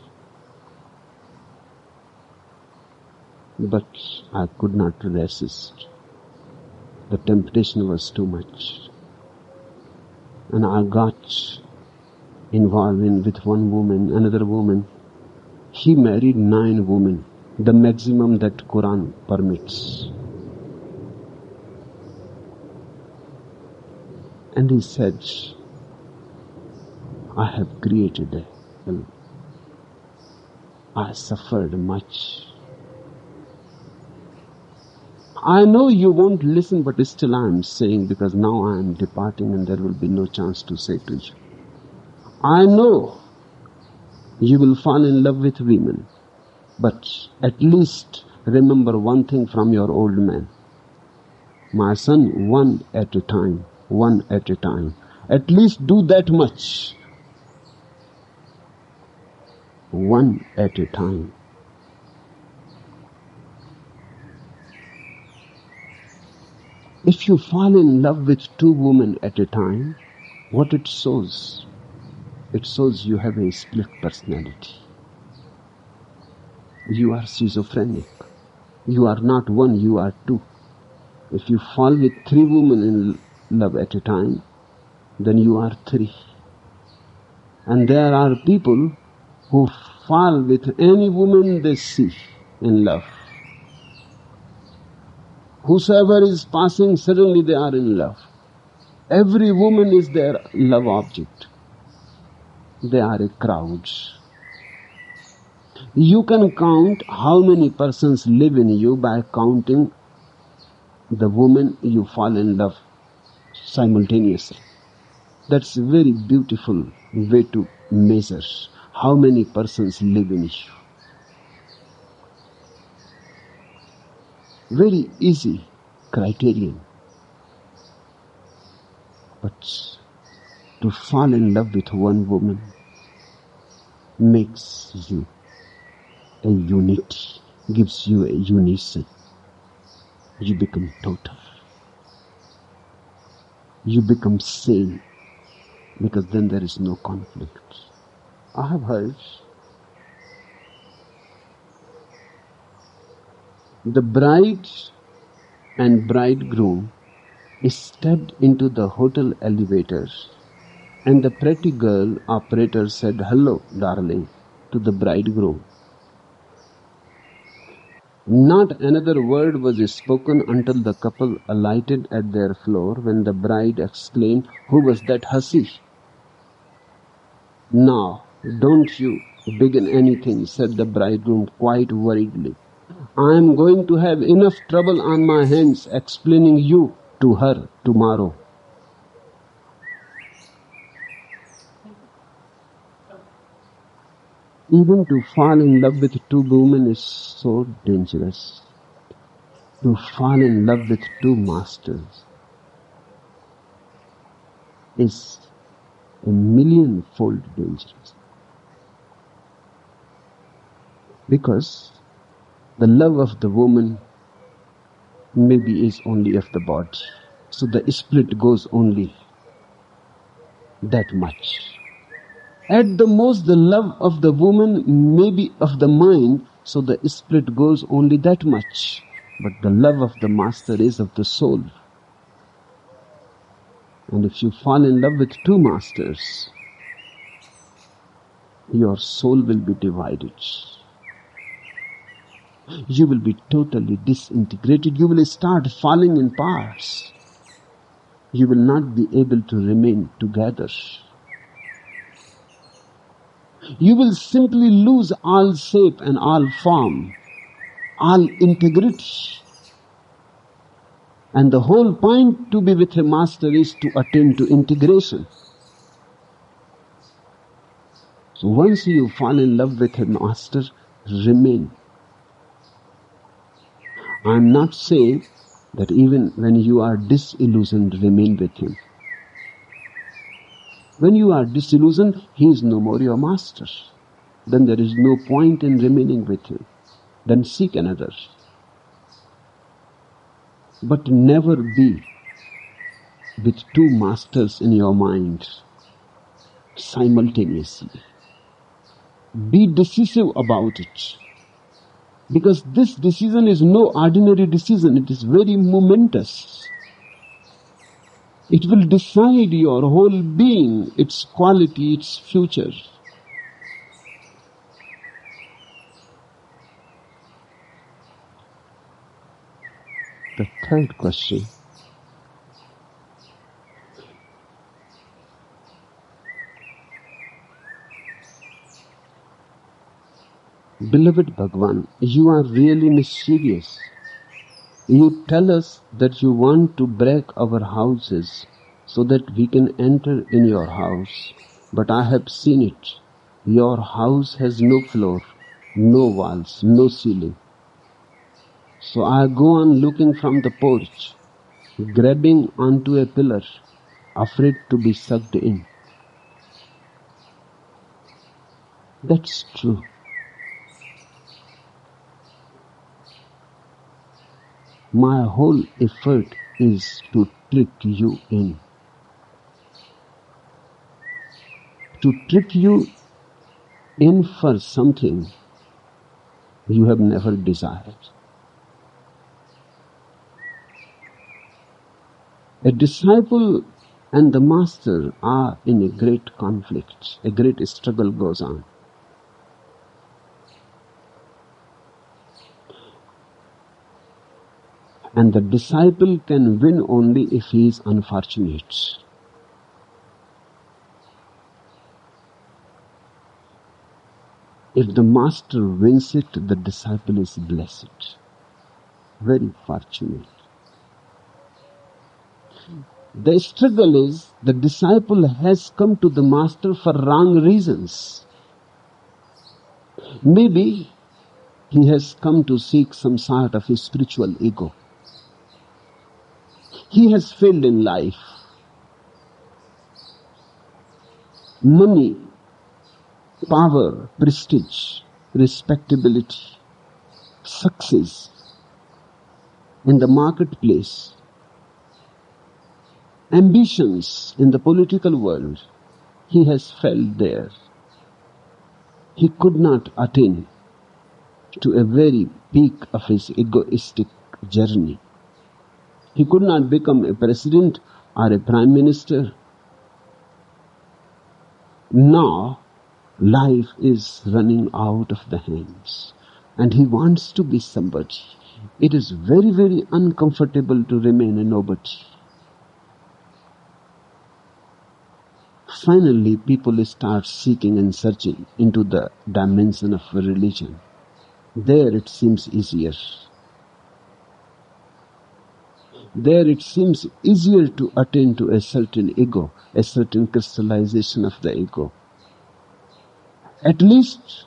But I could not resist. The temptation was too much. And I got involved with one woman, another woman. He married 9 women, the maximum that Quran permits. And he said, I have created a hell. I suffered much. I know you won't listen, but still I am saying, because now I am departing and there will be no chance to say to you. I know you will fall in love with women, but at least remember one thing from your old man. My son, one at a time, one at a time. At least do that much. One at a time. If you fall in love with 2 women at a time, what it shows? It shows you have a split personality. You are schizophrenic. You are not one, you are 2. If you fall with 3 women in love at a time, then you are 3. And there are people who fall with any woman they see in love. Whosoever is passing, suddenly they are in love. Every woman is their love object. They are a crowd. You can count how many persons live in you by counting the woman you fall in love simultaneously. That's a very beautiful way to measure how many persons live in you. Very easy criterion. But to fall in love with one woman makes you a unity, gives you a unison. You become total. You become sane, because then there is no conflict. I have heard the bride and bridegroom stepped into the hotel elevator, and the pretty girl operator said, "Hello, darling," to the bridegroom. Not another word was spoken until the couple alighted at their floor, when the bride exclaimed, "Who was that hussy?" "Now, don't you begin anything," said the bridegroom quite worriedly. "I am going to have enough trouble on my hands explaining you to her tomorrow." Even to fall in love with two women is so dangerous. To fall in love with two masters is a millionfold dangerous. Because the love of the woman maybe is only of the body. So the split goes only that much. At the most, the love of the woman may be of the mind, so the split goes only that much. But the love of the master is of the soul. And if you fall in love with two masters, your soul will be divided. You will be totally disintegrated. You will start falling in parts. You will not be able to remain together. You will simply lose all shape and all form, all integrity. And the whole point to be with a master is to attain to integration. So once you fall in love with a master, remain. I am not saying that even when you are disillusioned, remain with him. When you are disillusioned, he is no more your master. Then there is no point in remaining with him. Then seek another. But never be with two masters in your mind simultaneously. Be decisive about it. Because this decision is no ordinary decision. It is very momentous. It will decide your whole being, its quality, its future. The third question. Beloved Bhagwan, you are really mischievous. You tell us that you want to break our houses so that we can enter in your house. But I have seen it. Your house has no floor, no walls, no ceiling. So I go on looking from the porch, grabbing onto a pillar, afraid to be sucked in. That's true. My whole effort is to trick you in. To trick you in for something you have never desired. A disciple and the master are in a great conflict. A great struggle goes on. And the disciple can win only if he is unfortunate. If the master wins it, the disciple is blessed, very fortunate. The struggle is the disciple has come to the master for wrong reasons. Maybe he has come to seek some sort of a spiritual ego. He has failed in life. Money, power, prestige, respectability, success in the marketplace, ambitions in the political world, he has failed there. He could not attain to a very peak of his egoistic journey. He could not become a president or a prime minister. Now, life is running out of the hands and he wants to be somebody. It is very, very uncomfortable to remain a nobody. Finally, people start seeking and searching into the dimension of religion. There it seems easier. There it seems easier to attain to a certain ego, a certain crystallization of the ego. At least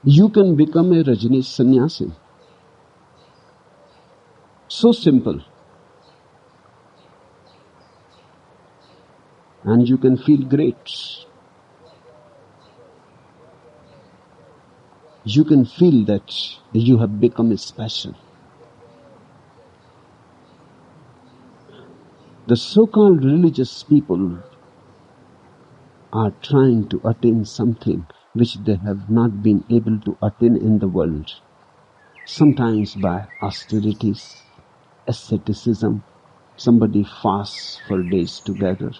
you can become a Rajneesh sannyasi. So simple. And you can feel great. You can feel that you have become special. The so-called religious people are trying to attain something which they have not been able to attain in the world. Sometimes by austerities, asceticism. Somebody fasts for days together.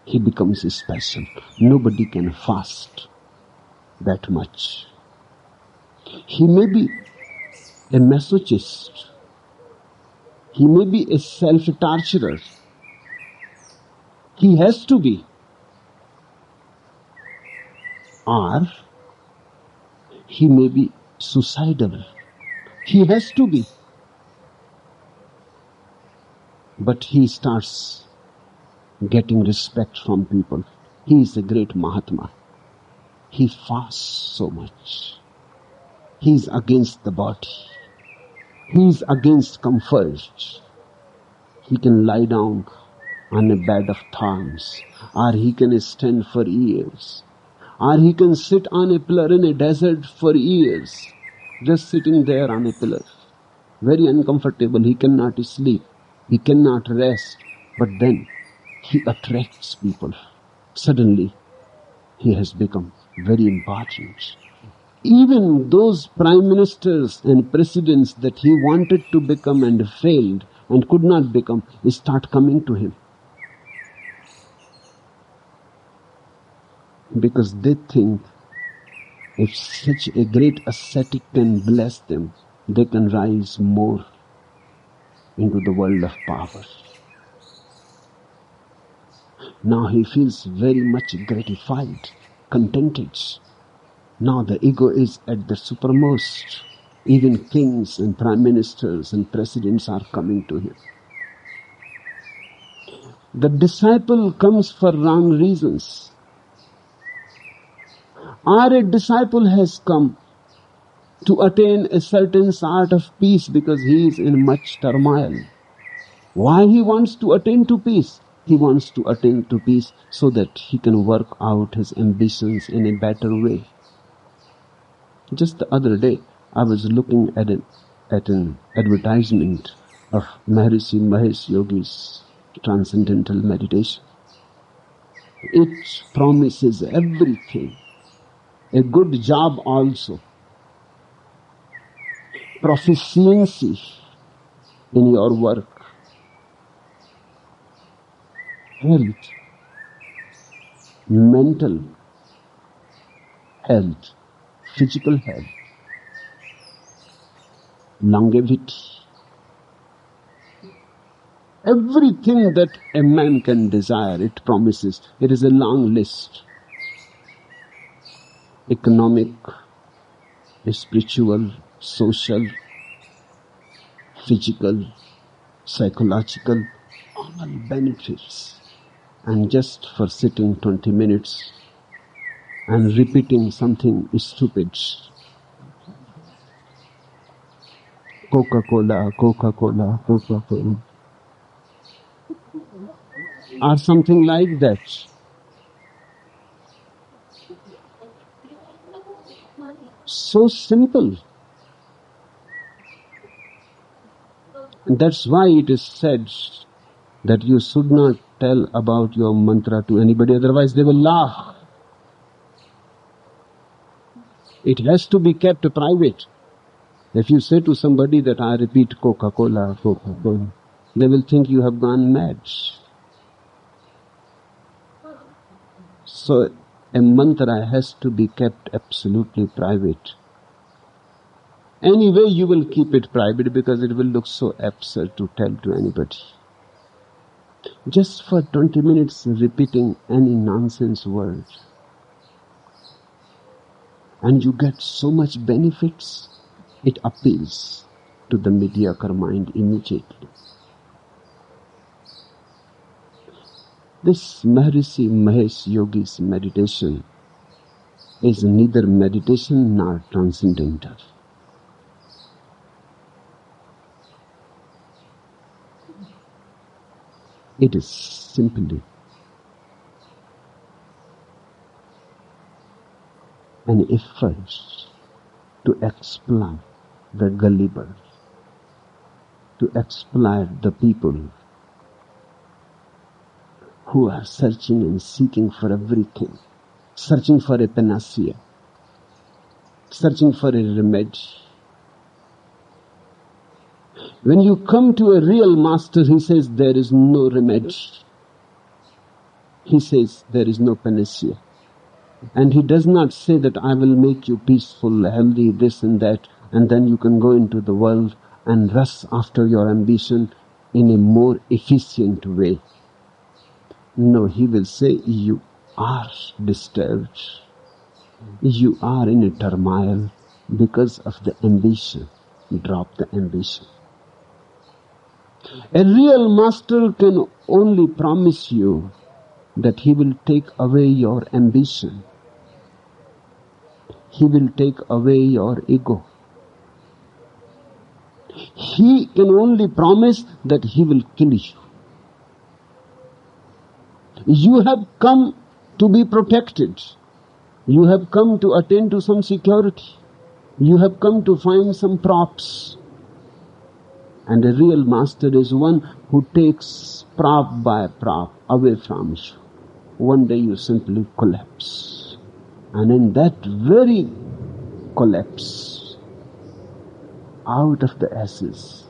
He becomes special. Nobody can fast that much. He may be a masochist. He may be a self-torturer. He has to be. Or he may be suicidal. He has to be. But he starts getting respect from people. He is a great Mahatma. He fasts so much. He is against the body. He is against comfort. He can lie down on a bed of thorns, or he can stand for years, or he can sit on a pillar in a desert for years, just sitting there on a pillar. Very uncomfortable. He cannot sleep. He cannot rest. But then he attracts people. Suddenly, he has become very important. Even those prime ministers and presidents that he wanted to become and failed and could not become, start coming to him. Because they think if such a great ascetic can bless them, they can rise more into the world of power. Now he feels very much gratified, contented. Now the ego is at the supermost. Even kings and prime ministers and presidents are coming to him. The disciple comes for wrong reasons. Or a disciple has come to attain a certain sort of peace because he is in much turmoil. Why he wants to attain to peace? He wants to attain to peace so that he can work out his ambitions in a better way. Just the other day, I was looking at an advertisement of Maharishi Mahesh Yogi's transcendental meditation. It promises everything. A good job also. Proficiency in your work. Health. Mental health. Physical health. Longevity. Everything that a man can desire, it promises. It is a long list. economic, spiritual, social, physical, psychological, all benefits. And just for sitting 20 minutes and repeating something stupid, Coca-Cola, Coca-Cola, Coca-Cola, or something like that. So simple. And that's why it is said that you should not tell about your mantra to anybody, otherwise they will laugh. It has to be kept private. If you say to somebody that I repeat Coca-Cola, Coca-Cola, they will think you have gone mad. So a mantra has to be kept absolutely private. Anyway, you will keep it private because it will look so absurd to tell to anybody. Just for 20 minutes repeating any nonsense word, and you get so much benefits, it appeals to the mediocre mind immediately. This Maharishi Mahesh Yogi's meditation is neither meditation nor transcendental. It is simply an effort to exploit the gullible, to exploit the people who are searching and seeking for everything, searching for a panacea, searching for a remedy. When you come to a real master, he says there is no remedy. He says there is no panacea. And he does not say that I will make you peaceful, healthy, this and that, and then you can go into the world and rush after your ambition in a more efficient way. No, he will say you are disturbed. You are in a turmoil because of the ambition. Drop the ambition. A real master can only promise you that he will take away your ambition. He will take away your ego. He can only promise that he will kill you. You have come to be protected. You have come to attain to some security. You have come to find some props. And a real master is one who takes prop by prop away from you. One day you simply collapse. And in that very collapse, out of the ashes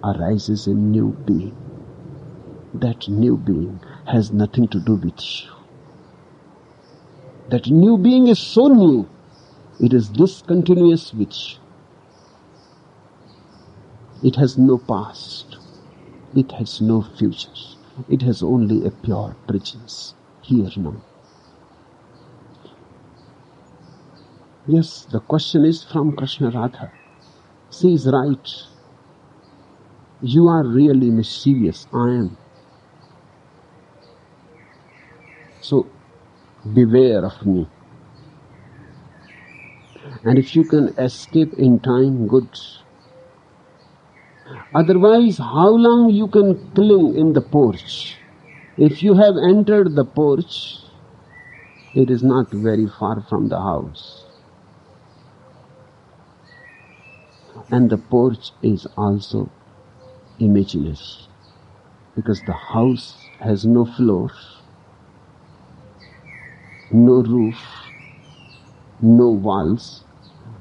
arises a new being. That new being has nothing to do with you. That new being is so new, it is discontinuous with you. It has no past. It has no future. It has only a pure presence, here now. Yes, the question is from Krishna Radha. She is right. You are really mischievous. I am. So, beware of me. And if you can escape in time, good. Otherwise, how long you can cling in the porch? If you have entered the porch, it is not very far from the house. And the porch is also imaginary, because the house has no floor, no roof, no walls.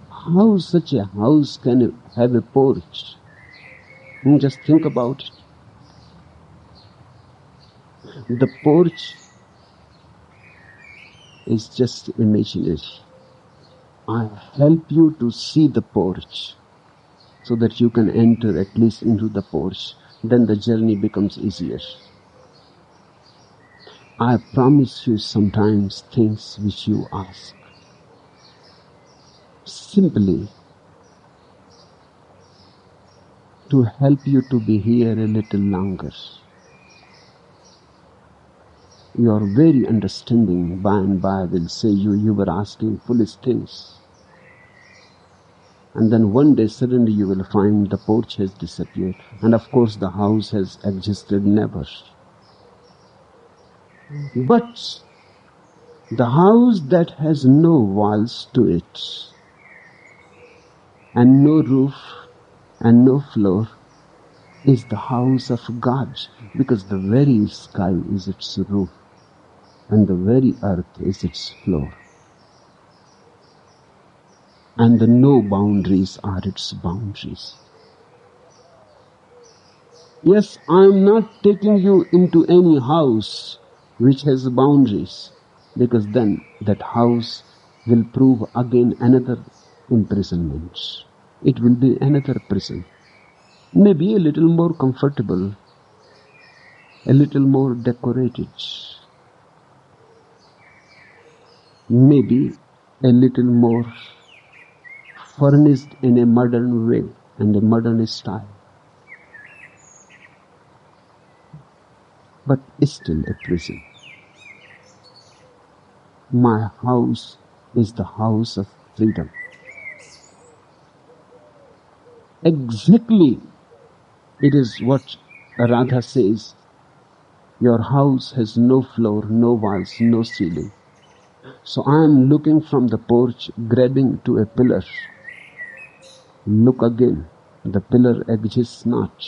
How such a house can have a porch? Just think about it. The porch is just imaginary. I help you to see the porch so that you can enter at least into the porch. Then the journey becomes easier. I promise you sometimes things which you ask. simply to help you to be here a little longer. Your very understanding by and by will say you were asking foolish things. And then one day suddenly you will find the porch has disappeared. And of course the house has existed never. But the house that has no walls to it, and no roof, and no floor, is the house of God, because the very sky is its roof, and the very earth is its floor. And the no boundaries are its boundaries. Yes, I am not taking you into any house which has boundaries, because then that house will prove again another imprisonment. It will be another prison. Maybe a little more comfortable, a little more decorated, maybe a little more furnished in a modern way and a modern style, but still a prison. My house is the house of freedom. Exactly, it is what Radha says. Your house has no floor, no walls, no ceiling. So I am looking from the porch, grabbing to a pillar. Look again, the pillar exists not.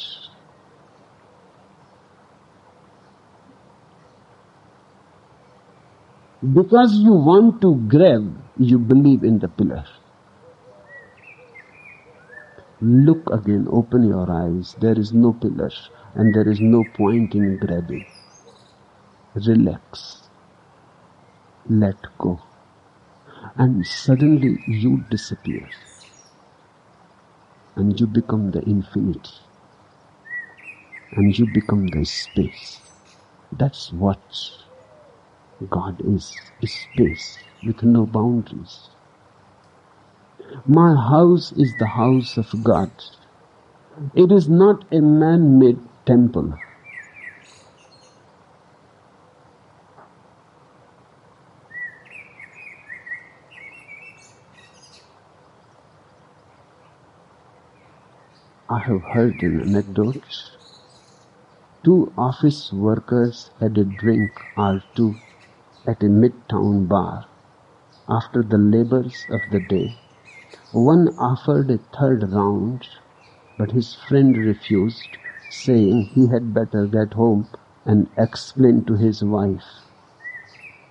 Because you want to grab, you believe in the pillar. Look again, open your eyes. There is no pillar and there is no point in grabbing. Relax. Let go. And suddenly you disappear. And you become the infinity. And you become the space. That's what God is space with no boundaries. My house is the house of God. It is not a man-made temple. I have heard an anecdote. Two office workers had a drink or two at a midtown bar. After the labors of the day, one offered a third round, but his friend refused, saying he had better get home and explain to his wife.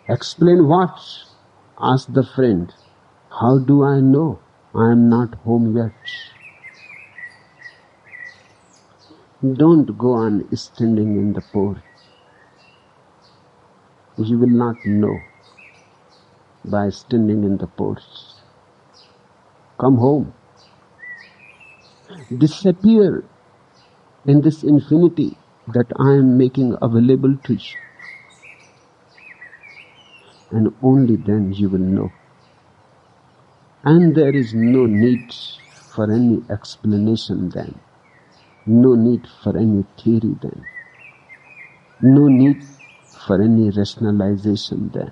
Explain what? Asked the friend. How do I know? I am not home yet. Don't go on standing in the porch. You will not know by standing in the porch. Come home. Disappear in this infinity that I am making available to you. And only then you will know. And there is no need for any explanation then. No need for any theory then. No need for any rationalization then.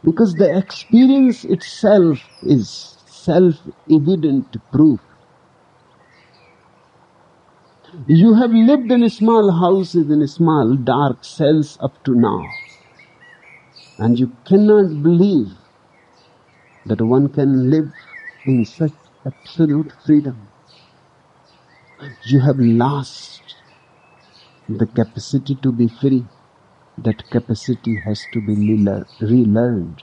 Because the experience itself is self-evident proof. You have lived in small houses, in small dark cells up to now. And you cannot believe that one can live in such absolute freedom. You have lost the capacity to be free. That capacity has to be relearned.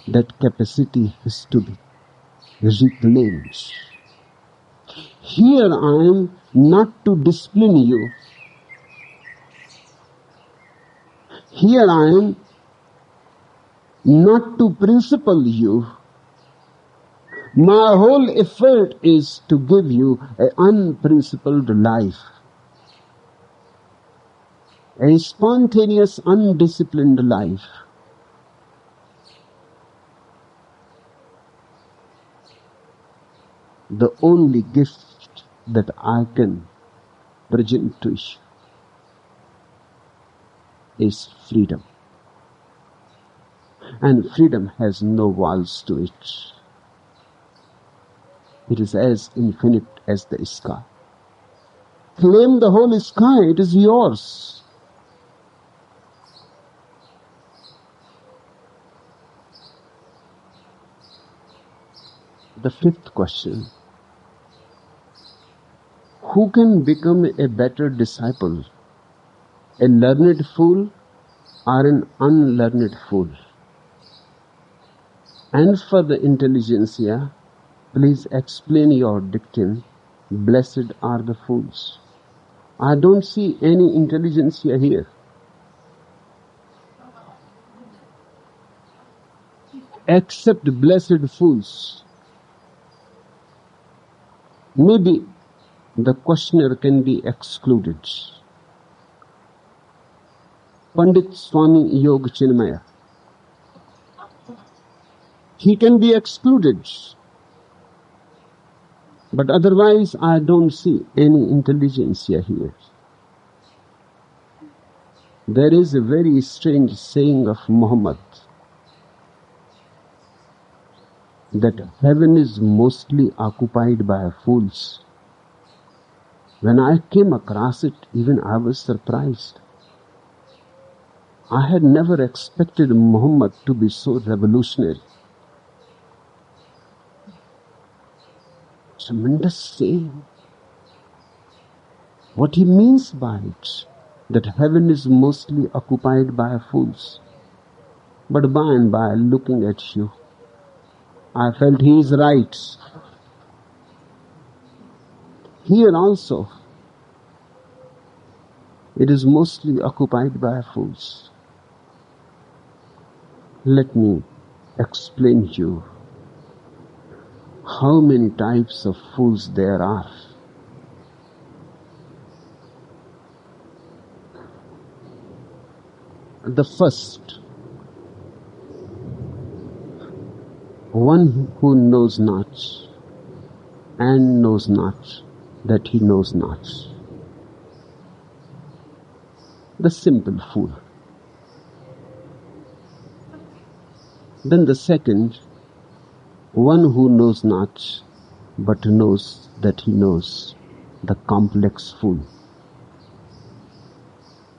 That capacity has to be reclaimed. Here I am not to discipline you. Here I am not to principle you. My whole effort is to give you an unprincipled life. A spontaneous, undisciplined life. the only gift that I can present to you is freedom. And freedom has no walls to it. It is as infinite as the sky. Claim the whole sky, it is yours. The fifth question: who can become a better disciple, a learned fool or an unlearned fool? And for the intelligentsia, please explain your dictum, blessed are the fools. I don't see any intelligentsia here. Except blessed fools. Maybe the questioner can be excluded. Pandit Swami Yoga Chinmaya. He can be excluded. But otherwise, I don't see any intelligentsia here. There is a very strange saying of Muhammad that heaven is mostly occupied by fools. When I came across it, even I was surprised. I had never expected Muhammad to be so revolutionary. Tremendous saying. What he means by it, that heaven is mostly occupied by fools. But by and by, looking at you, I felt he is right. Here also, it is mostly occupied by fools. Let me explain to you how many types of fools there are. The first, one who knows not and knows not that he knows not. The simple fool. Then the second, one who knows not but knows that he knows, the complex fool.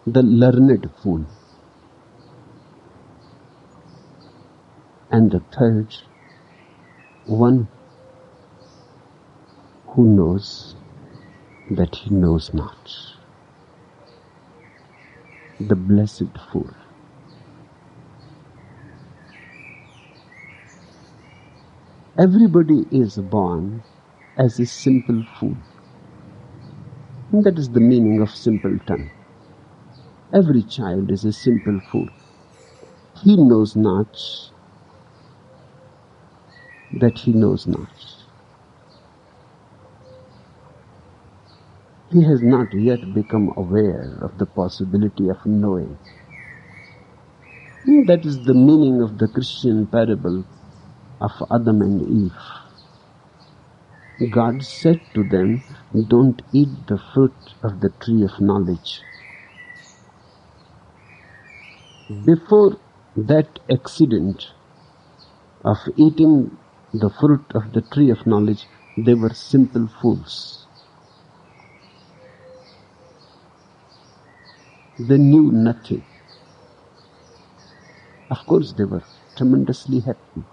The learned fool. And the third, one who knows that he knows not, the blessed fool. Everybody is born as a simple fool. And that is the meaning of simpleton. Every child is a simple fool. He knows not that he knows not. He has not yet become aware of the possibility of knowing. And that is the meaning of the Christian parable of Adam and Eve. God said to them, don't eat the fruit of the tree of knowledge. Before that accident of eating the fruit of the tree of knowledge, they were simple fools. They knew nothing. Of course, they were tremendously happy.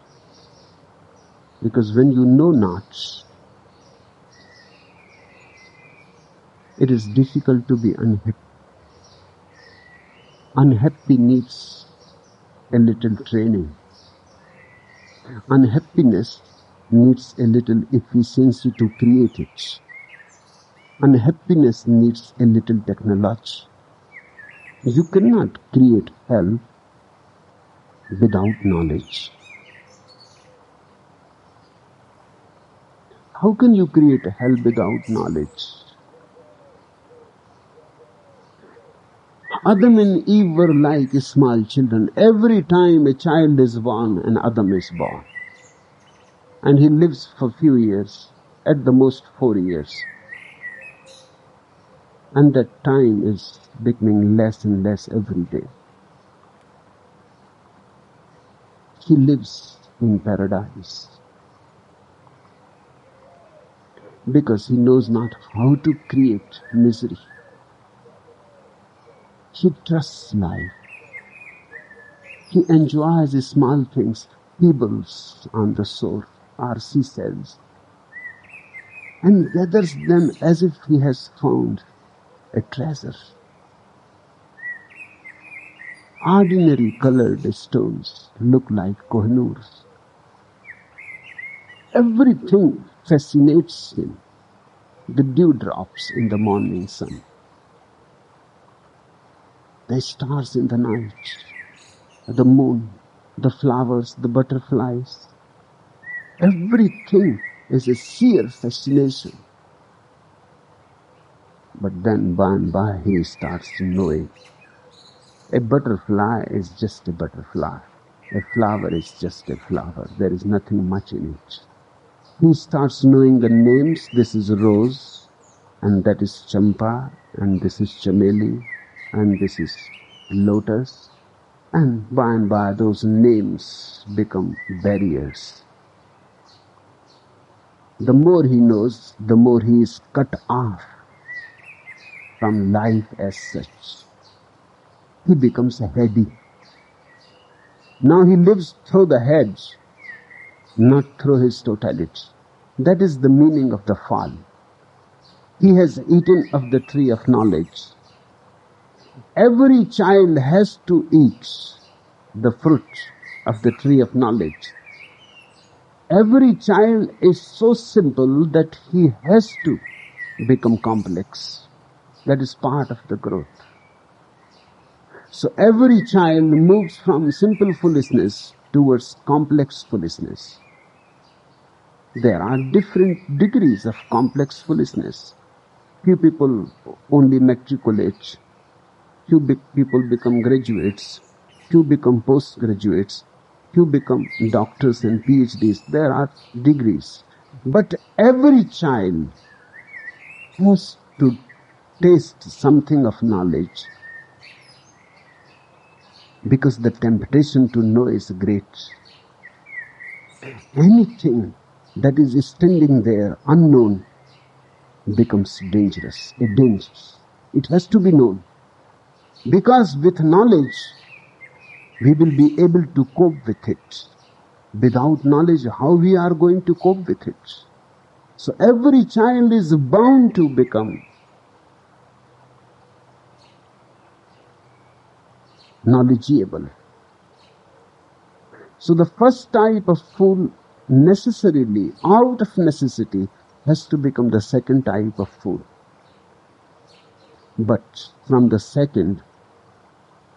Because when you know not, it is difficult to be unhappy. Unhappy needs a little training. Unhappiness needs a little efficiency to create it. Unhappiness needs a little technology. You cannot create hell without knowledge. How can you create a hell without knowledge? Adam and Eve were like small children. Every time a child is born, an Adam is born. And he lives for few years. at the most 4 years. And that time is becoming less and less every day. He lives in paradise because he knows not how to create misery. He trusts life. He enjoys the small things, pebbles on the shore or seashells, and gathers them as if he has found a treasure. Ordinary colored stones look like Kohinoors. Everything fascinates him. The dewdrops in the morning sun, the stars in the night, the moon, the flowers, the butterflies. Everything is a sheer fascination. But then by and by he starts knowing a butterfly is just a butterfly. A flower is just a flower. There is nothing much in it. He starts knowing the names. This is rose, and that is champa, and this is chameli, and this is lotus. And by those names become barriers. The more he knows, the more he is cut off from life as such. He becomes heady. Now he lives through the head, not through his totality. That is the meaning of the fall. He has eaten of the tree of knowledge. Every child has to eat the fruit of the tree of knowledge. Every child is so simple that he has to become complex. That is part of the growth. So every child moves from simple foolishness towards complex foolishness. There are different degrees of complex foolishness. Few people only matriculate. Few people become graduates. Few become postgraduates. Few become doctors and PhDs. There are degrees. But every child has to taste something of knowledge because the temptation to know is great. Anything that is standing there unknown becomes dangerous, a danger. It has to be known. Because with knowledge, we will be able to cope with it. Without knowledge, how we are going to cope with it? So every child is bound to become knowledgeable. So the first type of fool necessarily, out of necessity, has to become the second type of fool. But from the second,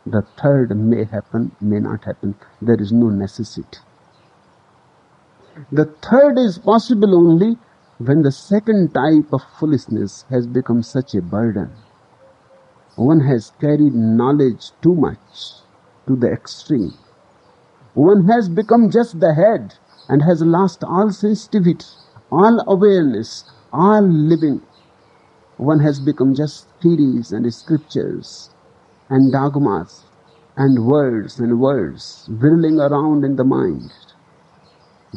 the third may happen, may not happen. There is no necessity. The third is possible only when the second type of foolishness has become such a burden. One has carried knowledge too much to the extreme. One has become just the head and has lost all sensitivity, all awareness, all living. One has become just theories and scriptures and dogmas and words whirling around in the mind.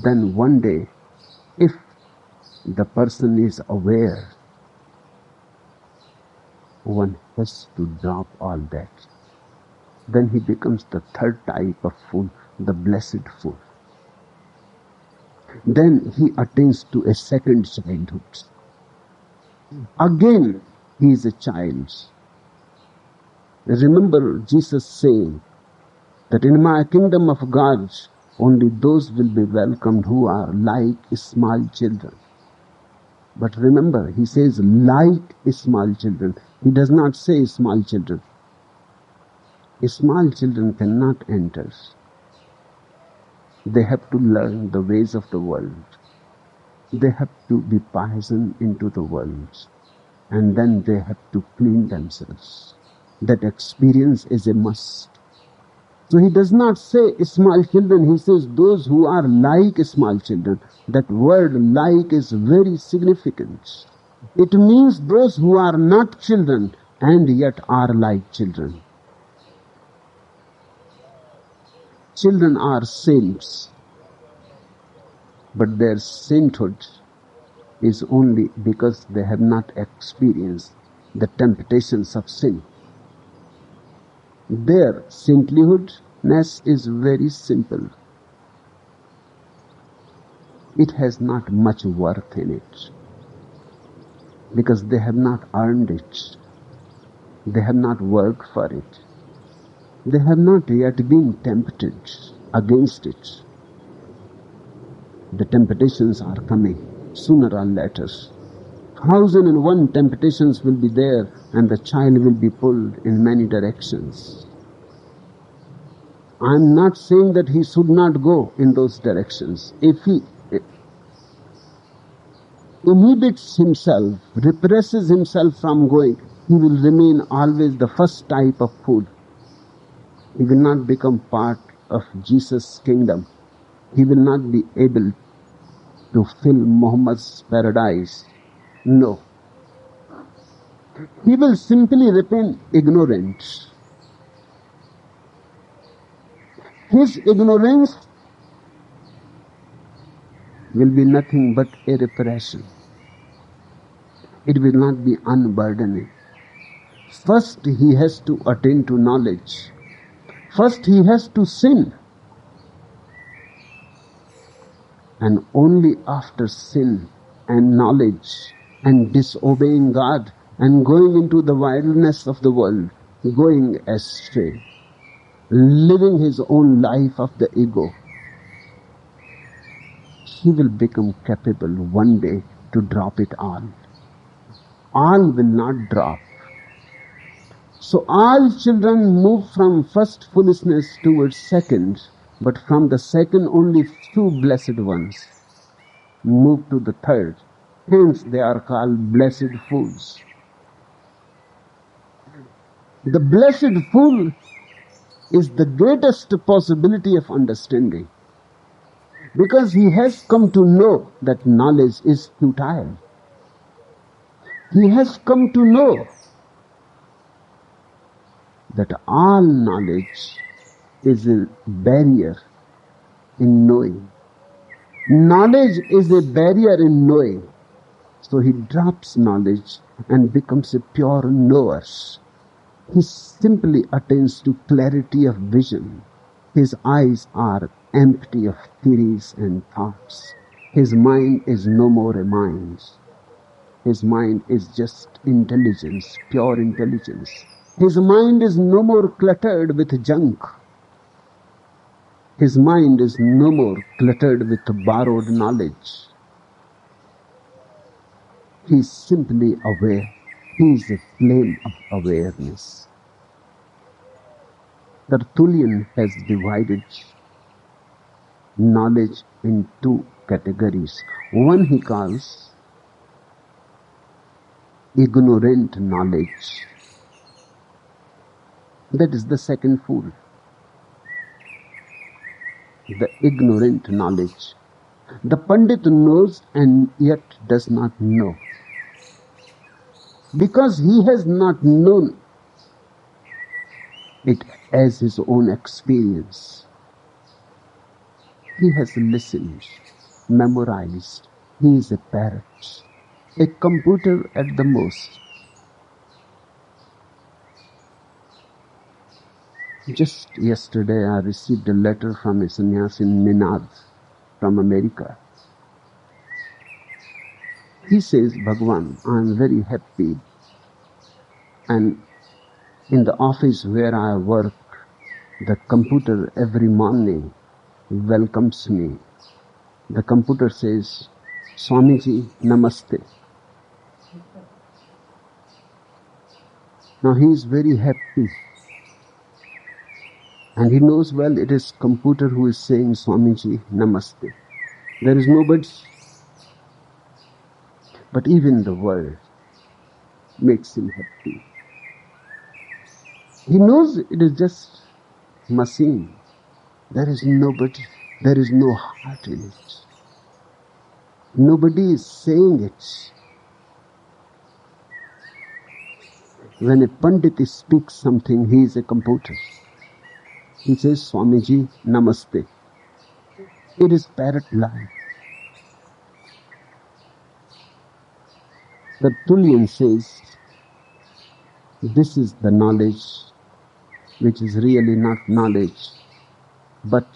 Then one day, if the person is aware, one has to drop all that. Then he becomes the third type of fool, the blessed fool. Then he attains to a second childhood. Again, he is a child. Remember Jesus saying that in my kingdom of God, only those will be welcomed who are like small children. But remember, he says like small children. He does not say small children. Small children cannot enter. They have to learn the ways of the world. They have to be poisoned into the world. And then they have to clean themselves. That experience is a must. So he does not say small children, he says those who are like small children. That word like is very significant. It means those who are not children and yet are like children. Children are saints, but their sainthood is only because they have not experienced the temptations of sin. Their saintlyhoodness is very simple. It has not much worth in it because they have not earned it. They have not worked for it. They have not yet been tempted against it. The temptations are coming sooner or later. 1,001 temptations will be there and the child will be pulled in many directions. I'm not saying that he should not go in those directions. If he inhibits himself, represses himself from going, he will remain always the first type of food. He will not become part of Jesus' kingdom. He will not be able to fill Muhammad's paradise. No. He will simply remain ignorant. His ignorance will be nothing but a repression. It will not be unburdening. First, he has to attain to knowledge. First, he has to sin. And only after sin and knowledge and disobeying God and going into the wilderness of the world, going astray, living his own life of the ego, he will become capable one day to drop it all. All will not drop. So all children move from first foolishness towards second, but from the second only few blessed ones move to the third. Hence they are called blessed fools. The blessed fool is the greatest possibility of understanding because he has come to know that knowledge is futile. He has come to know that all knowledge is a barrier in knowing. Knowledge is a barrier in knowing. So he drops knowledge and becomes a pure knower. He simply attains to clarity of vision. His eyes are empty of theories and thoughts. His mind is no more a mind. His mind is just intelligence, pure intelligence. His mind is no more cluttered with junk. His mind is no more cluttered with borrowed knowledge. He is simply aware. He is a flame of awareness. Tertullian has divided knowledge in two categories. One he calls ignorant knowledge. That is the second fool. The ignorant knowledge. The Pandit knows and yet does not know. Because he has not known it as his own experience. He has listened, memorized. He is a parrot, a computer at the most. Just yesterday I received a letter from a sannyas in Ninad from America. He says, Bhagwan, I am very happy, and in the office where I work, the computer every morning welcomes me. The computer says, Swamiji, Namaste. Now he is very happy. And he knows well it is computer who is saying Swamiji, Namaste. There is nobody. But even the word makes him happy. He knows it is just machine. There is nobody. There is no heart in it. Nobody is saying it. When a Pandit speaks something, he is a computer. He says, Swamiji, Namaste. It is parrot lie. The Tertullian says, this is the knowledge which is really not knowledge, but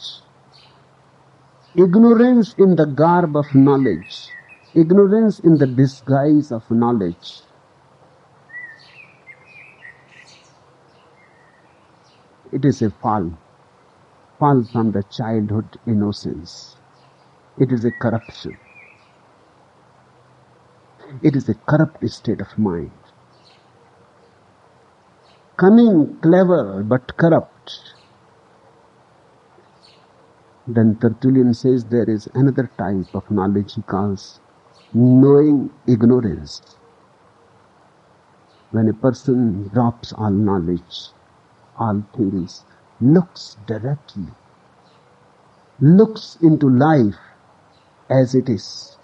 ignorance in the garb of knowledge, ignorance in the disguise of knowledge. It is a fall from the childhood innocence. It is a corruption. It is a corrupt state of mind. Cunning, clever, but corrupt. Then Tertullian says there is another type of knowledge he calls knowing ignorance. When a person drops all knowledge, all theories, looks directly, looks into life as it is,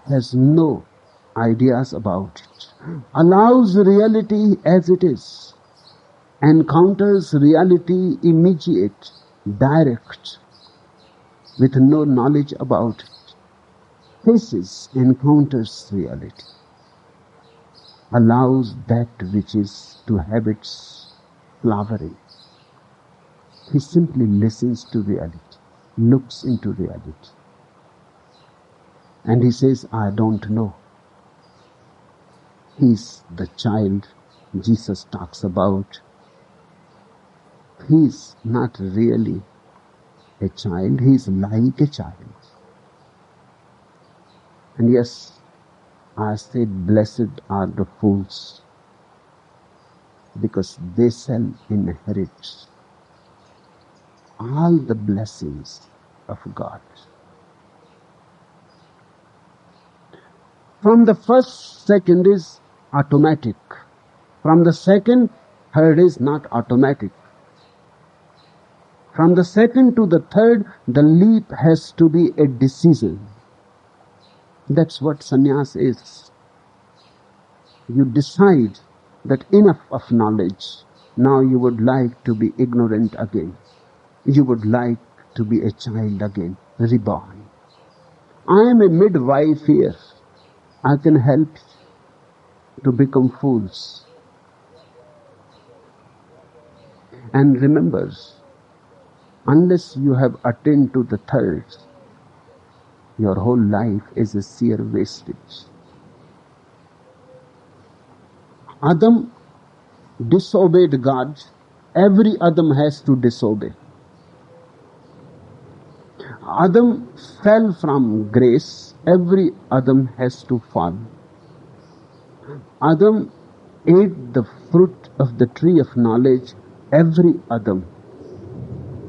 has no ideas about it, allows reality as it is, encounters reality immediate, direct, with no knowledge about it, faces, encounters reality, allows that which is to have its flowering. He simply listens to reality, looks into reality. And he says, I don't know. He's the child Jesus talks about. He's not really a child, he's like a child. And yes, I said, blessed are the fools, because they shall inherit all the blessings of God. From the first, second is automatic. From the second, third is not automatic. From the second to the third, the leap has to be a decision. That's what sannyas is. You decide that enough of knowledge. Now you would like to be ignorant again. You would like to be a child again, reborn. I am a midwife here. I can help you to become fools. And remember, unless you have attained to the third, your whole life is a sheer wastage. Adam disobeyed God. Every Adam has to disobey. Adam fell from grace. Every Adam has to fall. Adam ate the fruit of the tree of knowledge. Every Adam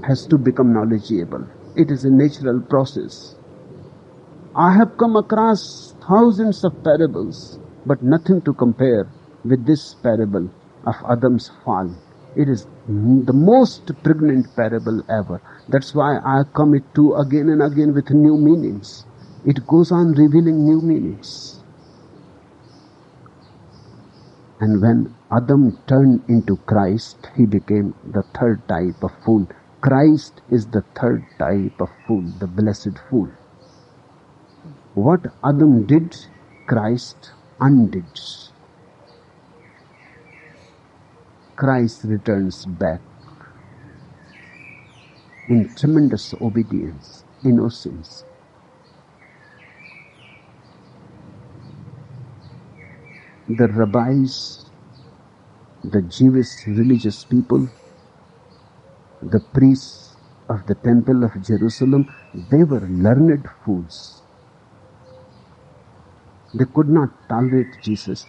has to become knowledgeable. It is a natural process. I have come across thousands of parables, but nothing to compare with this parable of Adam's fall. It is the most pregnant parable ever. That's why I come it to again and again with new meanings. It goes on revealing new meanings. And when Adam turned into Christ, he became the third type of fool. Christ is the third type of fool, the blessed fool. What Adam did, Christ undid. Christ returns back in tremendous obedience, innocence. The rabbis, the Jewish religious people, the priests of the temple of Jerusalem, they were learned fools. They could not tolerate Jesus.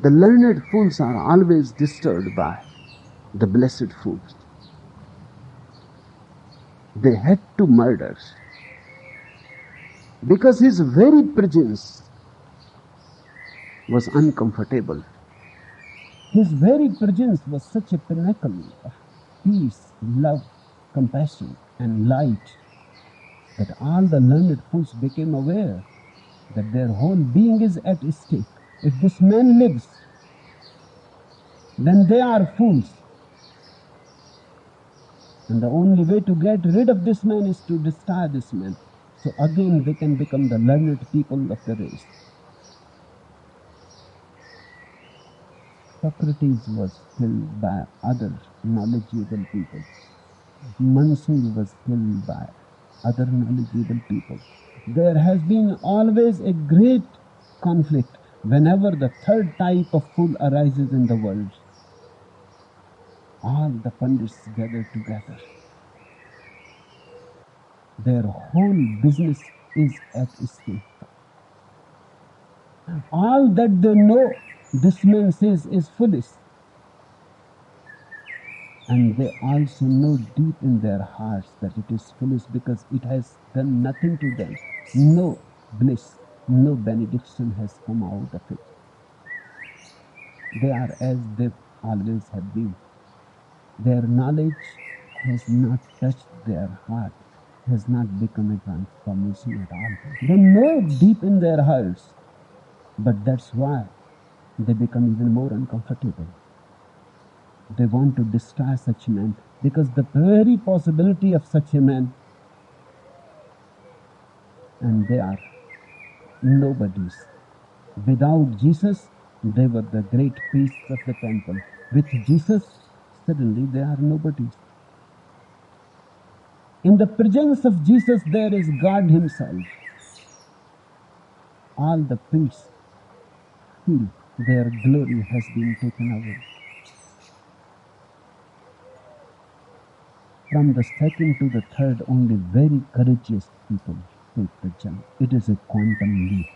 The learned fools are always disturbed by the blessed fools. They had to murder because his very presence was uncomfortable. His very presence was such a pinnacle of peace, love, compassion, and light that all the learned fools became aware that their whole being is at stake. If this man lives, then they are fools. And the only way to get rid of this man is to destroy this man. So again they can become the learned people of the race. Socrates was killed by other knowledgeable people. Mansur was killed by other knowledgeable people. There has been always a great conflict whenever the third type of fool arises in the world. All the pundits gather together. Their whole business is at stake. All that they know, this man says, is foolish. And they also know deep in their hearts that it is foolish because it has done nothing to them. No bliss, no benediction has come out of it. They are as they always have been. Their knowledge has not touched their heart, has not become a transformation at all. They know it deep in their hearts, but that's why they become even more uncomfortable. They want to destroy such men because the very possibility of such a man, and they are nobodies. Without Jesus, they were the great priests of the temple. With Jesus, suddenly they are nobodies. In the presence of Jesus, there is God Himself. All the priests feel their glory has been taken away. From the second to the third, only very courageous people take the jump. It is a quantum leap.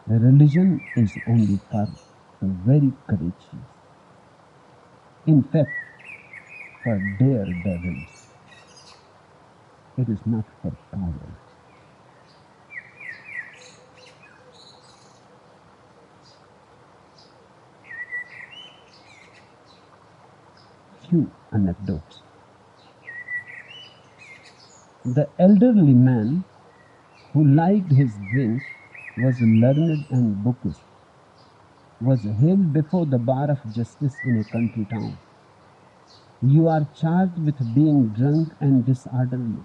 The religion is only for the very courageous. In fact, for daredevils. It is not for cowards. Few anecdotes. The elderly man who liked his drink, was learned and bookish, was hailed before the bar of justice in a country town. "You are charged with being drunk and disorderly,"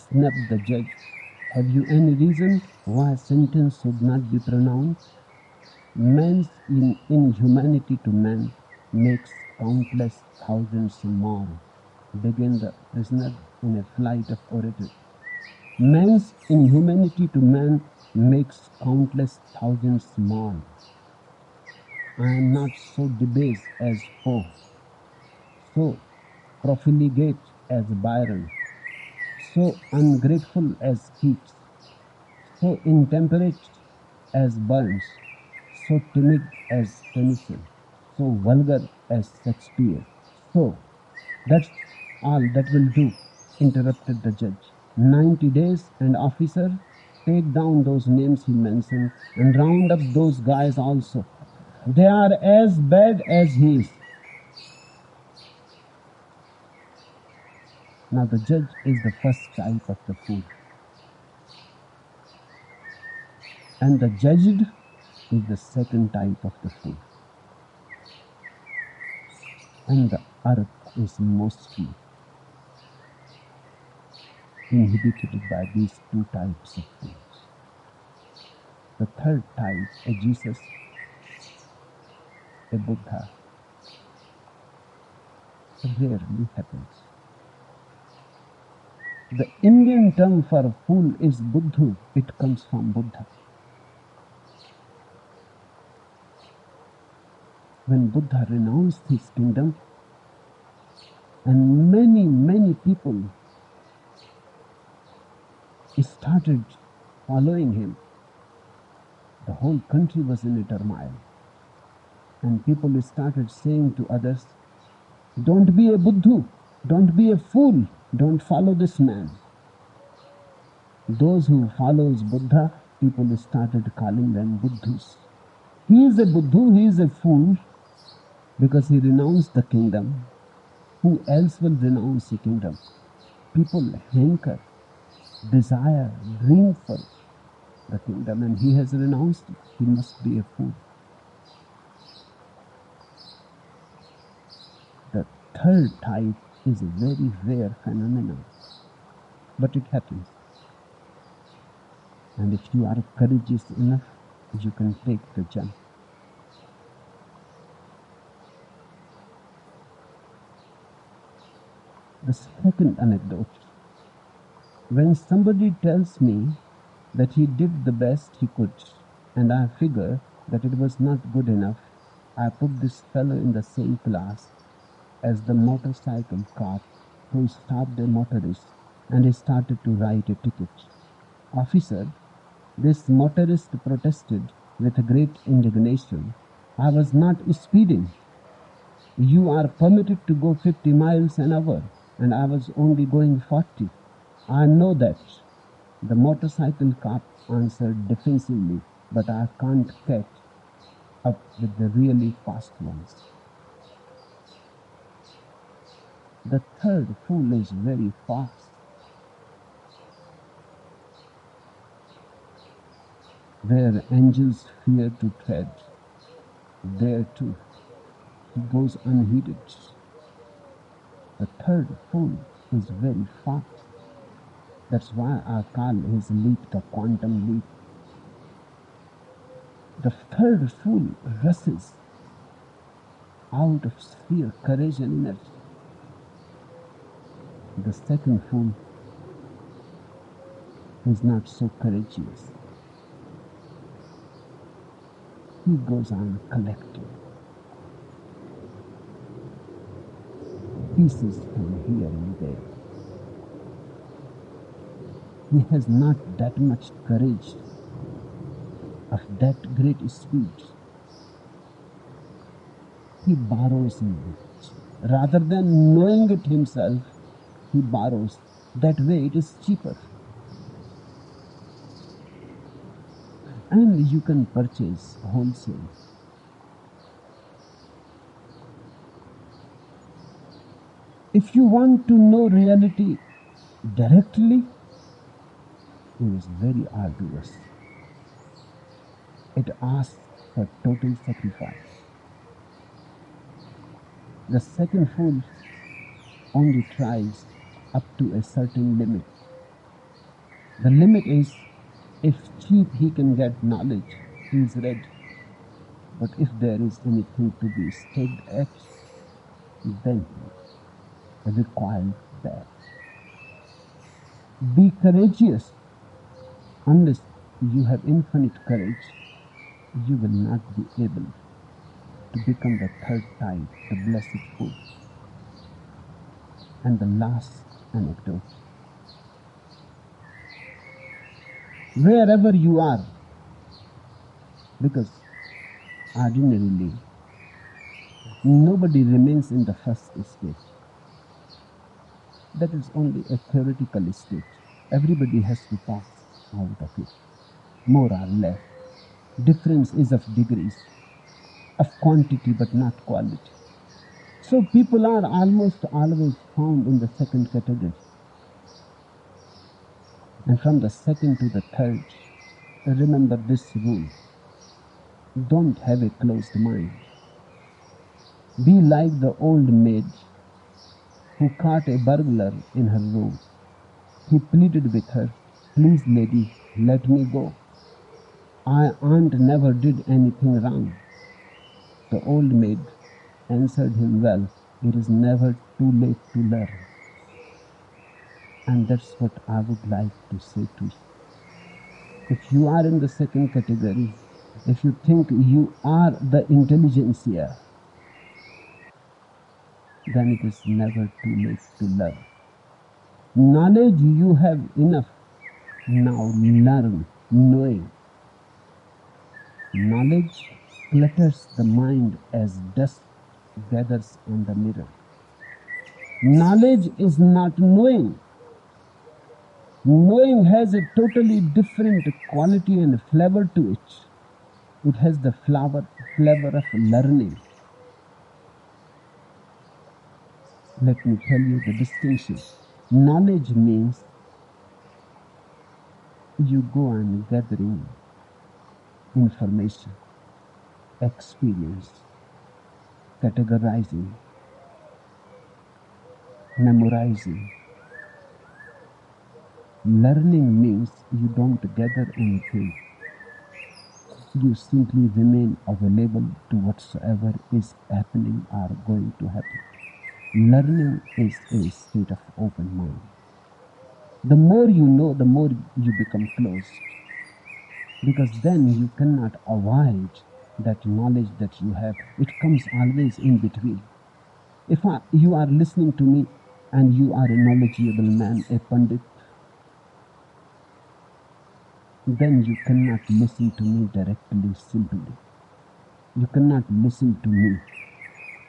snapped the judge. "Have you any reason why sentence should not be pronounced?" Man's inhumanity to man makes countless thousands more, began the prisoner in a flight of oratory. Man's inhumanity to man makes countless thousands more. I am not so debased as Poe, so profligate as Byron, so ungrateful as Keats, so intemperate as Burns, so timid as Tennyson, so vulgar as Shakespeare. So, that's all that will do, interrupted the judge. 90 days, and officer, take down those names he mentioned and round up those guys also. They are as bad as he is. Now the judge is the first type of the fool. And the judged is the second type of the fool. And the earth is mostly inhibited by these two types of fools. The third type, a Jesus, a Buddha, rarely happens. The Indian term for fool is Buddhu. It comes from Buddha. When Buddha renounced his kingdom, and many people started following him, the whole country was in a turmoil. And people started saying to others, "Don't be a Buddhu, don't be a fool, don't follow this man." Those who follows Buddha, people started calling them Buddhus. He is a Buddha, he is a fool because he renounced the kingdom. Who else will renounce the kingdom? People hanker, desire, dream for the kingdom, and he has renounced it. He must be a fool. The third type is a very rare phenomenon, but it happens. And if you are courageous enough, you can take the jump. The second anecdote. When somebody tells me that he did the best he could, and I figure that it was not good enough, I put this fellow in the same class as the motorcycle cop who stopped a motorist and he started to write a ticket. Officer, this motorist protested with great indignation. I was not speeding. You are permitted to go 50 miles an hour, and I was only going 40. I know that. The motorcycle cop answered defensively, but I can't catch up with the really fast ones. The third fool is very fast. Where angels fear to tread, there too he goes unheeded. The third fool is very fast. That's why I call his leap the quantum leap. The third fool rushes out of sheer courage and energy. The second fool is not so courageous. He goes on collecting pieces from here and there. He has not that much courage of that great speed. He borrows knowledge. Rather than knowing it himself, he borrows. That way it is cheaper. And you can purchase wholesale. If you want to know reality directly, it is very arduous. It asks for total sacrifice. The second fool only tries up to a certain limit. The limit is, if cheap he can get knowledge, he is ready. But if there is anything to be staked at, then he requires that. Be courageous. Unless you have infinite courage, you will not be able to become the third type, the blessed fool. And the last anecdote. Wherever you are, because ordinarily nobody remains in the first state. That is only a theoretical state. Everybody has to pass out of it, more or less. Difference is of degrees, of quantity but not quality. So people are almost always found in the second category. And from the second to the third, remember this rule. Don't have a closed mind. Be like the old maid who caught a burglar in her room. He pleaded with her, "Please, lady, let me go. I aunt never did anything wrong." The old maid answered him, "Well, it is never too late to learn." And that's what I would like to say to you. If you are in the second category, if you think you are the intelligentsia, then it is never too late to learn. Knowledge you have enough. Now learn knowing. Knowledge clutters the mind as dust gathers on the mirror. Knowledge is not knowing. Knowing has a totally different quality and flavor to it. It has the flavor of learning. Let me tell you the distinction. Knowledge means you go on gathering information, experience, categorizing, memorizing. Learning means you don't gather anything. You simply remain available to whatsoever is happening or going to happen. Learning is a state of open mind. The more you know, the more you become closed. Because then you cannot avoid that knowledge that you have. It comes always in between. If you are listening to me and you are a knowledgeable man, a pandit, then you cannot listen to me directly, simply. You cannot listen to me.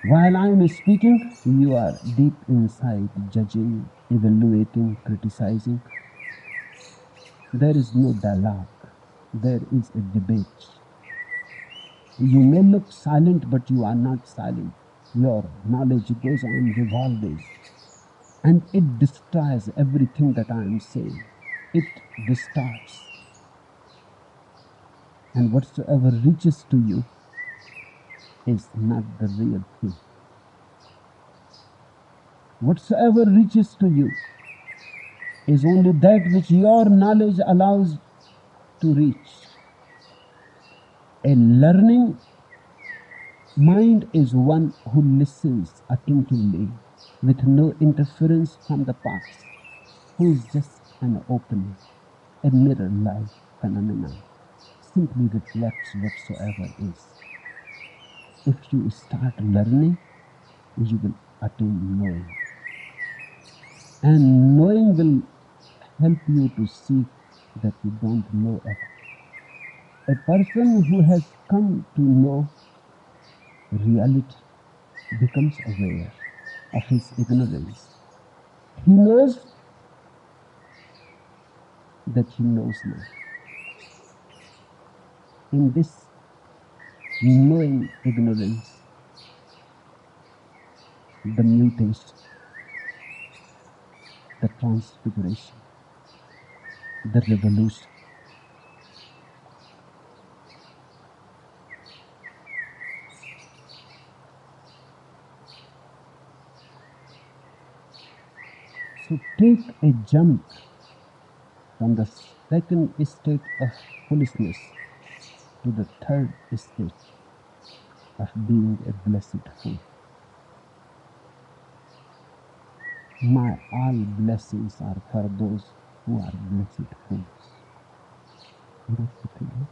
While I am speaking, you are deep inside judging, evaluating, criticizing. There is no dialogue. There is a debate. You may look silent, but you are not silent. Your knowledge goes on revolving, and it destroys everything that I am saying. It distorts. And whatsoever reaches to you is not the real thing. Whatsoever reaches to you is only that which your knowledge allows to reach. A learning mind is one who listens attentively with no interference from the past, who is just an opening, a mirror-like phenomenon, simply reflects whatsoever is. If you start learning, you will attain knowing. And knowing will help you to see that you don't know at all. A person who has come to know reality becomes aware of his ignorance. He knows that he knows not. In this knowing ignorance, the mutation, the transfiguration, the revolution. So take a jump from the second state of foolishness to the third state of being a blessed fool. My all blessings are for those who are blessed fools. That's the thing.